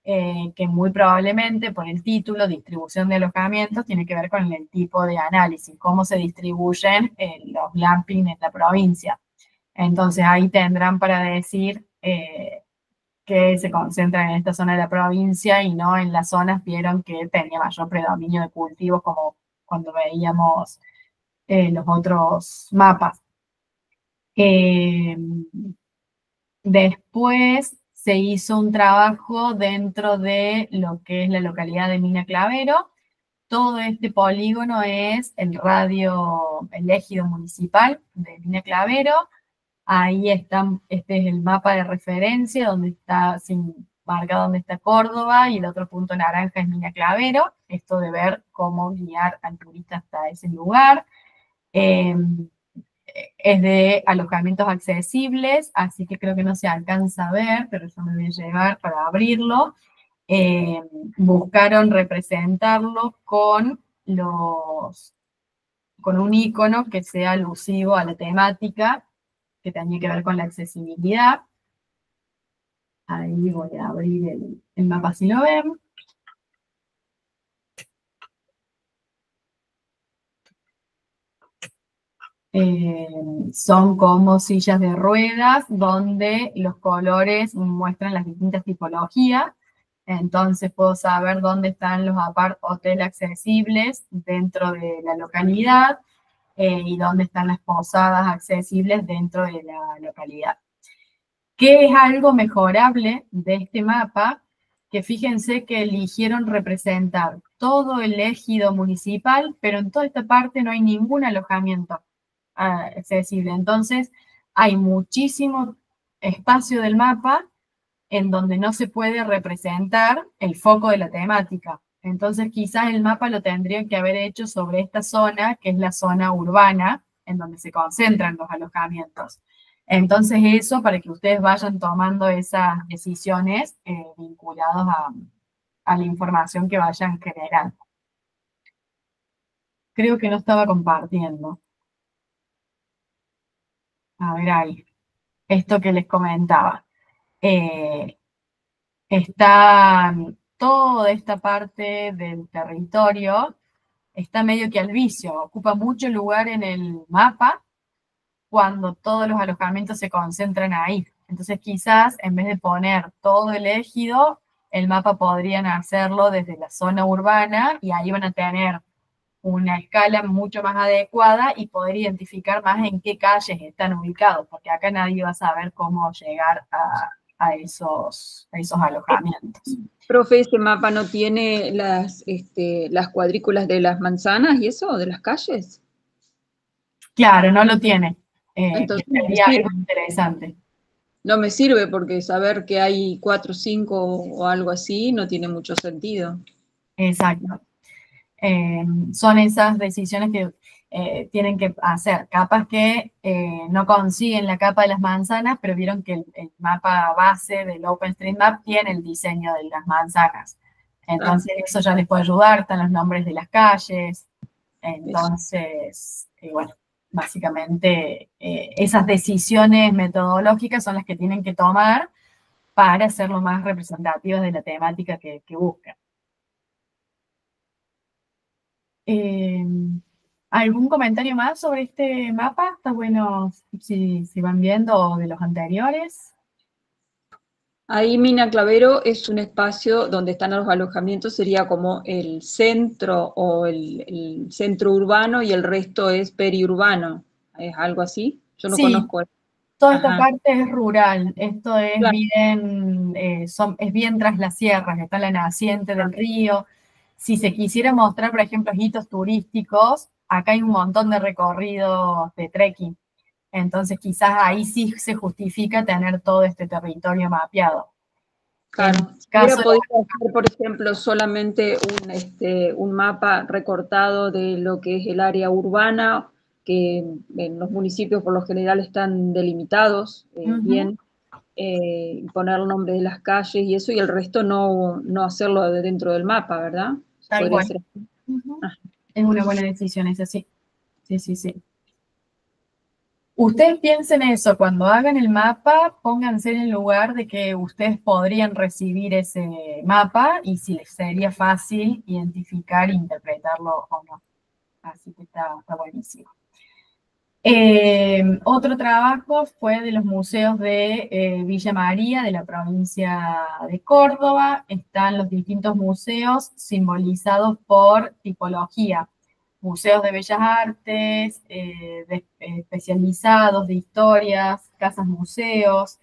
[SPEAKER 1] que muy probablemente por el título, distribución de alojamientos, tiene que ver con el tipo de análisis, cómo se distribuyen los glamping en la provincia. Entonces ahí tendrán para decir que se concentran en esta zona de la provincia y no en las zonas, vieron que tenía mayor predominio de cultivos como cuando veíamos los otros mapas. Después se hizo un trabajo dentro de lo que es la localidad de Mina Clavero. Todo este polígono es el ejido municipal de Mina Clavero. Ahí están, este es el mapa de referencia donde está marcado donde está Córdoba y el otro punto naranja es Mina Clavero. Esto de ver cómo guiar al turista hasta ese lugar. Es de alojamientos accesibles, así que creo que no se alcanza a ver, pero yo me voy a llevar para abrirlo. Buscaron representarlo con un icono que sea alusivo a la temática, que tenía que ver con la accesibilidad. Ahí voy a abrir el mapa si lo ven. Son como sillas de ruedas donde los colores muestran las distintas tipologías. Entonces puedo saber dónde están los hoteles accesibles dentro de la localidad y dónde están las posadas accesibles dentro de la localidad. ¿Qué es algo mejorable de este mapa? Que fíjense que eligieron representar todo el ejido municipal, pero en toda esta parte no hay ningún alojamiento accesible. Entonces, hay muchísimo espacio del mapa en donde no se puede representar el foco de la temática. Entonces, quizás el mapa lo tendrían que haber hecho sobre esta zona, que es la zona urbana, en donde se concentran los alojamientos. Entonces, eso para que ustedes vayan tomando esas decisiones vinculadas a la información que vayan generando. Creo que no estaba compartiendo. A ver ahí, esto que les comentaba. Está toda esta parte del territorio, está medio que al vicio, ocupa mucho lugar en el mapa cuando todos los alojamientos se concentran ahí. Entonces quizás en vez de poner todo el ejido, el mapa podrían hacerlo desde la zona urbana y ahí van a tener una escala mucho más adecuada y poder identificar más en qué calles están ubicados, porque acá nadie va a saber cómo llegar a esos alojamientos.
[SPEAKER 3] Profe, ¿ese mapa no tiene las cuadrículas de las manzanas y eso, de las calles?
[SPEAKER 1] Claro, no lo tiene.
[SPEAKER 3] Entonces,
[SPEAKER 1] Sería algo interesante.
[SPEAKER 3] no me sirve porque saber que hay 4 o 5 o algo así no tiene mucho sentido.
[SPEAKER 1] Exacto. Son esas decisiones que tienen que hacer. Capaz que no consiguen la capa de las manzanas, pero vieron que el mapa base del OpenStreetMap tiene el diseño de las manzanas. Entonces eso ya les puede ayudar, están los nombres de las calles. Entonces, bueno, básicamente esas decisiones metodológicas son las que tienen que tomar para ser lo más representativas de la temática que buscan. ¿Algún comentario más sobre este mapa? Está bueno si van viendo o de los anteriores.
[SPEAKER 3] Ahí Mina Clavero es un espacio donde están los alojamientos, sería como el centro o el centro urbano y el resto es periurbano. ¿Es algo así? Yo no
[SPEAKER 1] Sí,
[SPEAKER 3] conozco.
[SPEAKER 1] toda esta
[SPEAKER 3] Ajá.
[SPEAKER 1] parte es rural. Esto es
[SPEAKER 3] Claro.
[SPEAKER 1] es bien tras las sierras, está la naciente del río. Si se quisiera mostrar, por ejemplo, hitos turísticos, acá hay un montón de recorridos de trekking. Entonces quizás ahí sí se justifica tener todo este territorio mapeado.
[SPEAKER 3] Claro, si hubiera podido hacer, por ejemplo, solamente un mapa recortado de lo que es el área urbana, que en los municipios por lo general están delimitados bien, poner el nombre de las calles y eso, y el resto no hacerlo de dentro del mapa, ¿verdad?
[SPEAKER 1] Tal
[SPEAKER 3] Podría
[SPEAKER 1] cual.
[SPEAKER 3] ser.
[SPEAKER 1] Es una buena decisión, es así. Sí. Ustedes piensen eso, cuando hagan el mapa, pónganse en el lugar de que ustedes podrían recibir ese mapa y si les sería fácil identificar e interpretarlo o no. Así que está buenísimo. Otro trabajo fue de los museos de Villa María, de la provincia de Córdoba. Están los distintos museos simbolizados por tipología. Museos de bellas artes, especializados de historias, casas museos.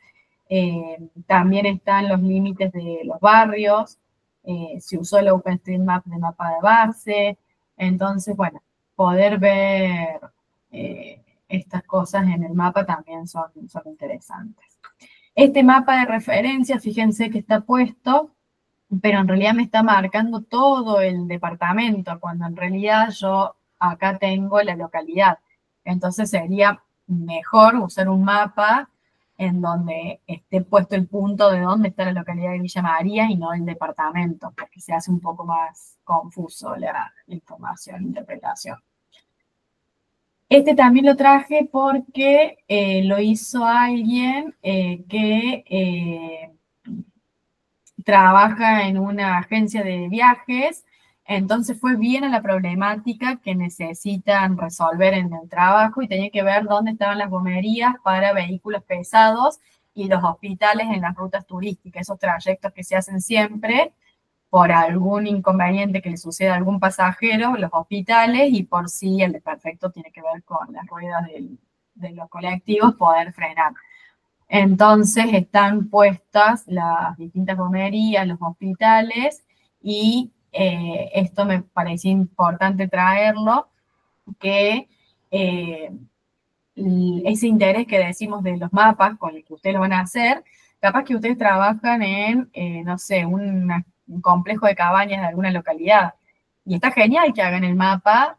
[SPEAKER 1] También están los límites de los barrios. Se usó el OpenStreetMap de mapa de base. Entonces, bueno, poder ver estas cosas en el mapa también son interesantes. Este mapa de referencia, fíjense que está puesto, pero en realidad me está marcando todo el departamento, cuando en realidad yo acá tengo la localidad. Entonces sería mejor usar un mapa en donde esté puesto el punto de dónde está la localidad de Villa María y no el departamento, porque se hace un poco más confuso la información, la interpretación. Este también lo traje porque lo hizo alguien que trabaja en una agencia de viajes, entonces fue bien a la problemática que necesitan resolver en el trabajo y tenía que ver dónde estaban las gomerías para vehículos pesados y los hospitales en las rutas turísticas, esos trayectos que se hacen siempre por algún inconveniente que le suceda a algún pasajero, los hospitales, y por sí el desperfecto tiene que ver con las ruedas de los colectivos, poder frenar. Entonces están puestas las distintas gomerías, los hospitales, y esto me parecía importante traerlo, que ese interés que decimos de los mapas con el que ustedes lo van a hacer, capaz que ustedes trabajan en, no sé, un complejo de cabañas de alguna localidad, y está genial que hagan el mapa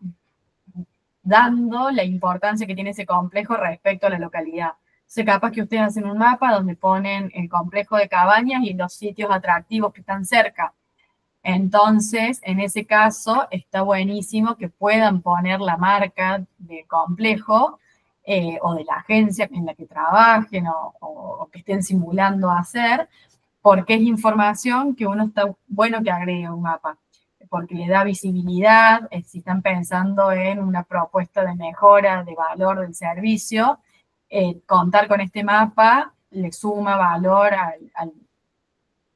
[SPEAKER 1] dando la importancia que tiene ese complejo respecto a la localidad. Entonces, capaz que ustedes hacen un mapa donde ponen el complejo de cabañas y los sitios atractivos que están cerca. Entonces, en ese caso, está buenísimo que puedan poner la marca del complejo o de la agencia en la que trabajen o que estén simulando hacer, porque es información que uno está bueno que agregue a un mapa, porque le da visibilidad, si están pensando en una propuesta de mejora de valor del servicio, contar con este mapa le suma valor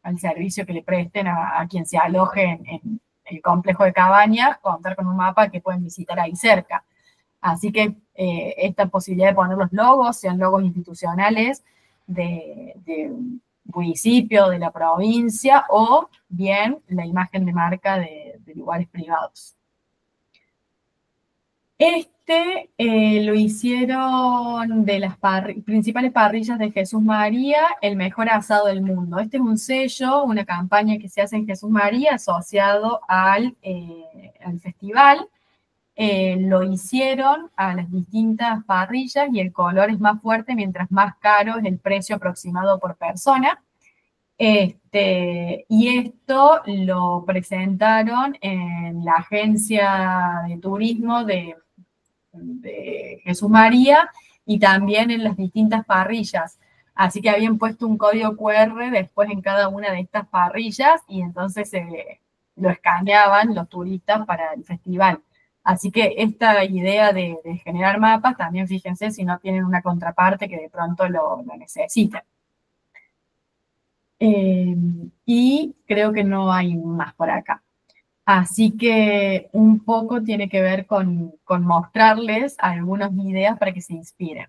[SPEAKER 1] al servicio que le presten a quien se aloje en el complejo de cabañas, contar con un mapa que pueden visitar ahí cerca. Así que esta posibilidad de poner los logos, sean logos institucionales de municipio, de la provincia, o bien la imagen de marca de lugares privados. Lo hicieron de las principales parrillas de Jesús María, el mejor asado del mundo. Este es un sello, una campaña que se hace en Jesús María asociado al festival. Lo hicieron a las distintas parrillas y el color es más fuerte mientras más caro es el precio aproximado por persona. Y esto lo presentaron en la agencia de turismo de Jesús María y también en las distintas parrillas. Así que habían puesto un código QR después en cada una de estas parrillas y entonces lo escaneaban los turistas para el festival. Así que esta idea de generar mapas, también fíjense si no tienen una contraparte que de pronto lo necesiten. Y creo que no hay más por acá. Así que un poco tiene que ver con mostrarles algunas ideas para que se inspiren.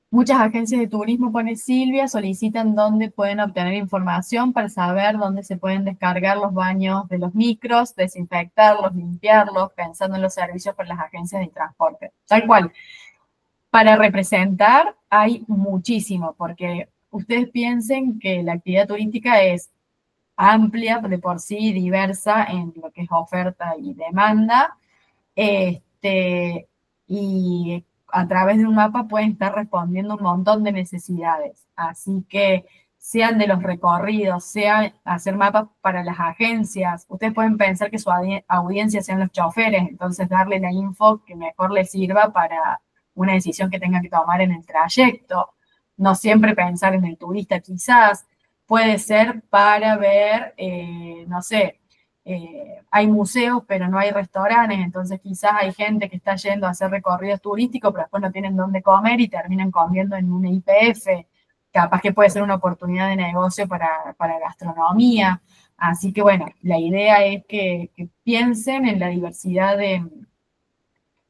[SPEAKER 1] Muchas agencias de turismo, pone Silvia, solicitan dónde pueden obtener información para saber dónde se pueden descargar los baños de los micros, desinfectarlos, limpiarlos, pensando en los servicios para las agencias de transporte. Tal cual. Para representar hay muchísimo, porque ustedes piensen que la actividad turística es amplia, de por sí, diversa en lo que es oferta y demanda, y a través de un mapa pueden estar respondiendo un montón de necesidades. Así que sean de los recorridos, sea hacer mapas para las agencias, ustedes pueden pensar que su audiencia sean los choferes, entonces darle la info que mejor les sirva para una decisión que tengan que tomar en el trayecto. No siempre pensar en el turista quizás, puede ser para ver, no sé, hay museos pero no hay restaurantes, entonces quizás hay gente que está yendo a hacer recorridos turísticos pero después no tienen dónde comer y terminan comiendo en una IPF, capaz que puede ser una oportunidad de negocio para gastronomía. Así que bueno, la idea es que piensen en la diversidad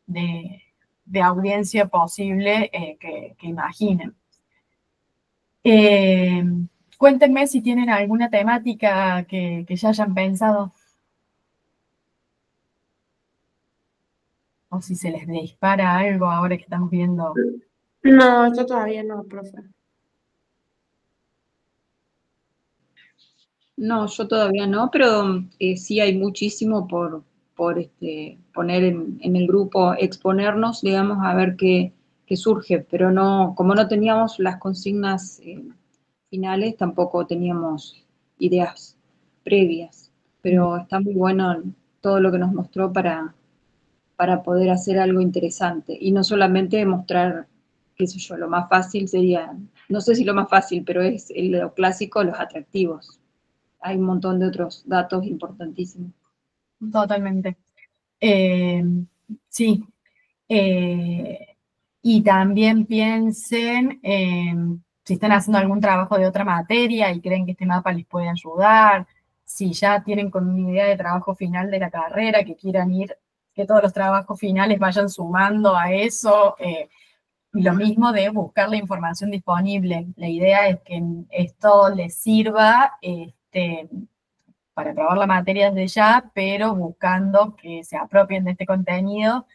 [SPEAKER 1] de audiencia posible que imaginen. Cuéntenme si tienen alguna temática que ya hayan pensado. O si se les dispara algo ahora que estamos viendo.
[SPEAKER 2] No, yo todavía no, profe.
[SPEAKER 3] No, yo todavía no, pero sí hay muchísimo por poner en el grupo, exponernos, digamos, a ver qué surge, pero no, como no teníamos las consignas finales, tampoco teníamos ideas previas, pero está muy bueno todo lo que nos mostró para poder hacer algo interesante, y no solamente mostrar, qué sé yo, lo más fácil sería, no sé si lo más fácil, pero es lo clásico, los atractivos. Hay un montón de otros datos importantísimos.
[SPEAKER 1] Totalmente. Sí. Y también piensen si están haciendo algún trabajo de otra materia y creen que este mapa les puede ayudar, si ya tienen con una idea de trabajo final de la carrera, que quieran ir, que todos los trabajos finales vayan sumando a eso. Lo mismo de buscar la información disponible. La idea es que esto les sirva para probar la materia desde ya, pero buscando que se apropien de este contenido.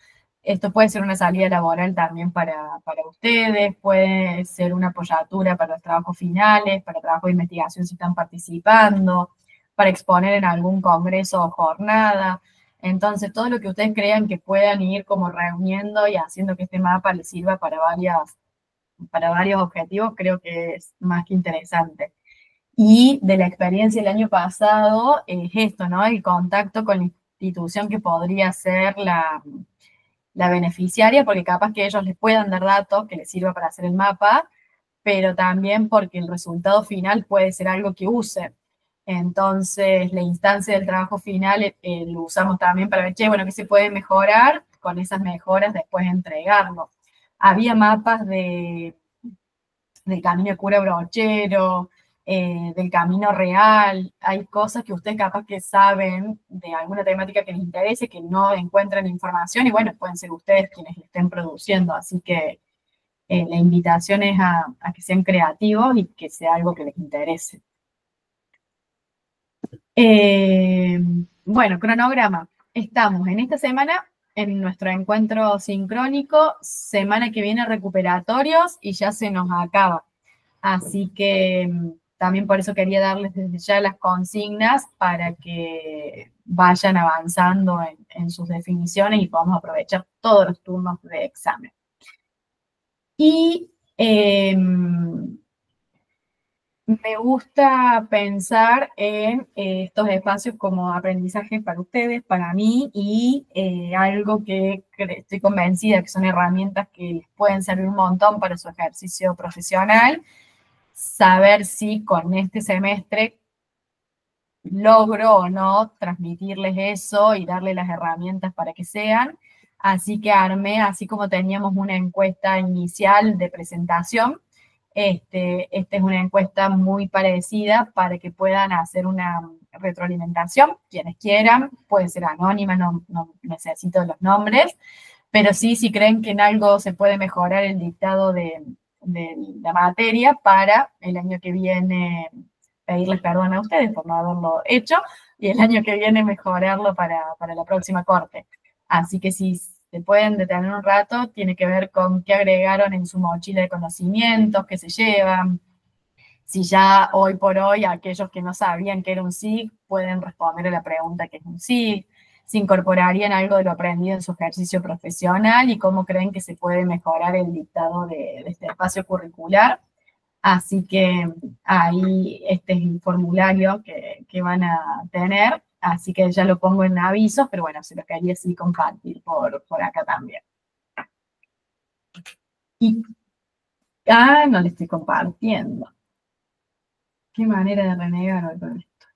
[SPEAKER 1] Esto puede ser una salida laboral también para ustedes, puede ser una apoyatura para los trabajos finales, para trabajo de investigación si están participando, para exponer en algún congreso o jornada. Entonces, todo lo que ustedes crean que puedan ir como reuniendo y haciendo que este mapa les sirva para varios objetivos, creo que es más que interesante. Y de la experiencia del año pasado es esto, ¿no? El contacto con la institución que podría ser la beneficiaria, porque capaz que ellos les puedan dar datos que les sirva para hacer el mapa, pero también porque el resultado final puede ser algo que use. Entonces, la instancia del trabajo final lo usamos también para ver, che, bueno, qué se puede mejorar, con esas mejoras después entregarlo. Había mapas del camino de Cura Brochero, del camino real, hay cosas que ustedes capaz que saben de alguna temática que les interese, que no encuentran información, y bueno, pueden ser ustedes quienes lo estén produciendo, así que la invitación es a que sean creativos y que sea algo que les interese. Bueno, cronograma. Estamos en esta semana en nuestro encuentro sincrónico, semana que viene recuperatorios y ya se nos acaba. Así que también por eso quería darles desde ya las consignas para que vayan avanzando en sus definiciones y podamos aprovechar todos los turnos de examen. Y me gusta pensar en estos espacios como aprendizaje para ustedes, para mí, y algo que estoy convencida que son herramientas que les pueden servir un montón para su ejercicio profesional. Saber si con este semestre logro o no transmitirles eso y darle las herramientas para que sean. Así que armé, así como teníamos una encuesta inicial de presentación, esta es una encuesta muy parecida para que puedan hacer una retroalimentación, quienes quieran, puede ser anónima, no necesito los nombres, pero sí, si creen que en algo se puede mejorar el dictado de la materia para el año que viene pedirles perdón a ustedes por no haberlo hecho, y el año que viene mejorarlo para la próxima corte. Así que si se pueden detener un rato, tiene que ver con qué agregaron en su mochila de conocimientos, qué se llevan. Si ya hoy por hoy aquellos que no sabían que era un SIG pueden responder a la pregunta que es un SIG, si incorporarían algo de lo aprendido en su ejercicio profesional y cómo creen que se puede mejorar el dictado de este espacio curricular. Así que ahí este es el formulario que van a tener. Así que ya lo pongo en avisos, pero bueno, se lo quería así compartir por acá también. Y, no le estoy compartiendo. Qué manera de renegar hoy con esto.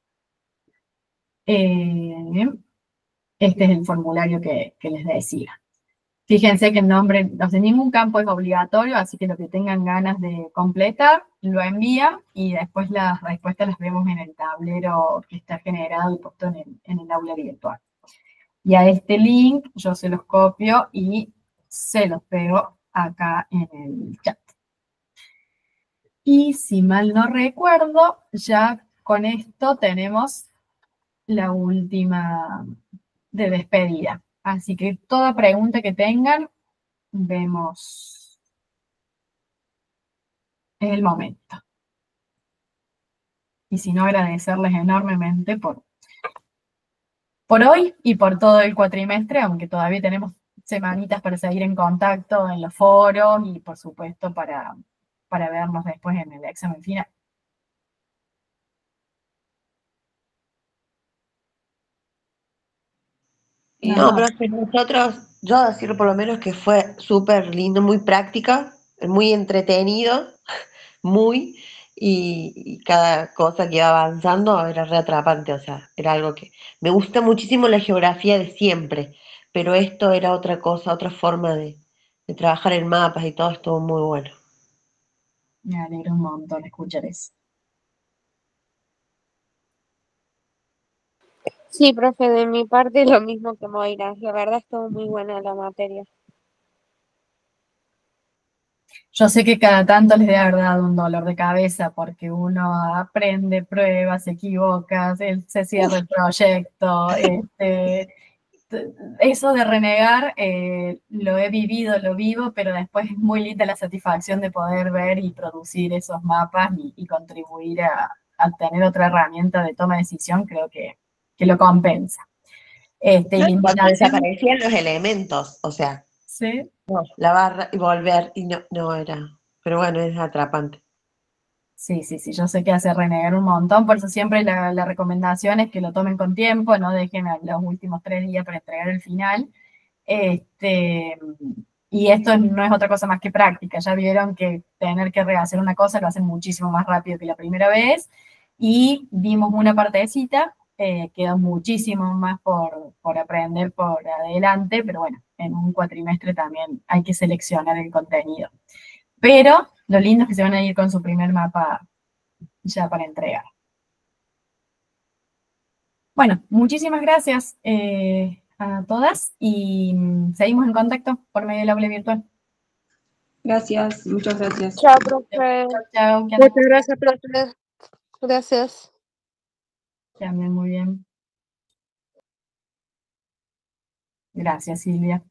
[SPEAKER 1] Este es el formulario que les decía. Fíjense que el nombre, o sea, ningún campo es obligatorio, así que lo que tengan ganas de completar, lo envían y después las respuestas las vemos en el tablero que está generado y puesto en el aula virtual. Y a este link yo se los copio y se los pego acá en el chat. Y si mal no recuerdo, ya con esto tenemos la última de despedida. Así que toda pregunta que tengan, vemos en el momento. Y si no, agradecerles enormemente por hoy y por todo el cuatrimestre, aunque todavía tenemos semanitas para seguir en contacto en los foros y por supuesto para vernos después en el examen final.
[SPEAKER 6] No, pero nosotros, yo decir por lo menos que fue súper lindo, muy práctica, muy entretenido, y cada cosa que iba avanzando era re atrapante, o sea, era algo que me gusta muchísimo la geografía de siempre, pero esto era otra cosa, otra forma de trabajar en mapas y todo estuvo muy bueno.
[SPEAKER 1] Me alegro un montón escuchar eso.
[SPEAKER 2] Sí, profe, de mi parte lo mismo que Moira. La verdad estuvo muy buena la materia.
[SPEAKER 1] Yo sé que cada tanto les debe haber dado un dolor de cabeza porque uno aprende, prueba, se equivoca, se cierra el proyecto. Eso de renegar lo he vivido, lo vivo, pero después es muy linda la satisfacción de poder ver y producir esos mapas y contribuir a tener otra herramienta de toma de decisión, creo que lo compensa. Y
[SPEAKER 6] cuando desaparecían los elementos, o sea,
[SPEAKER 1] ¿sí?
[SPEAKER 6] No, la barra y volver, y no era, pero bueno, es atrapante.
[SPEAKER 1] Sí, yo sé que hace renegar un montón, por eso siempre la recomendación es que lo tomen con tiempo, no dejen a los últimos 3 días para entregar el final, Y esto no es otra cosa más que práctica. Ya vieron que tener que rehacer una cosa lo hacen muchísimo más rápido que la primera vez. Y vimos una partecita, quedó muchísimo más por aprender por adelante, pero bueno, en un cuatrimestre también hay que seleccionar el contenido. Pero lo lindo es que se van a ir con su primer mapa ya para entregar. Bueno, muchísimas gracias a todas y seguimos en contacto por medio del aula virtual.
[SPEAKER 3] Gracias, muchas gracias.
[SPEAKER 2] Chao, profe.
[SPEAKER 1] Chao, que
[SPEAKER 4] Muchas gracias, profe. Gracias.
[SPEAKER 1] anden muy bien. Gracias, Silvia.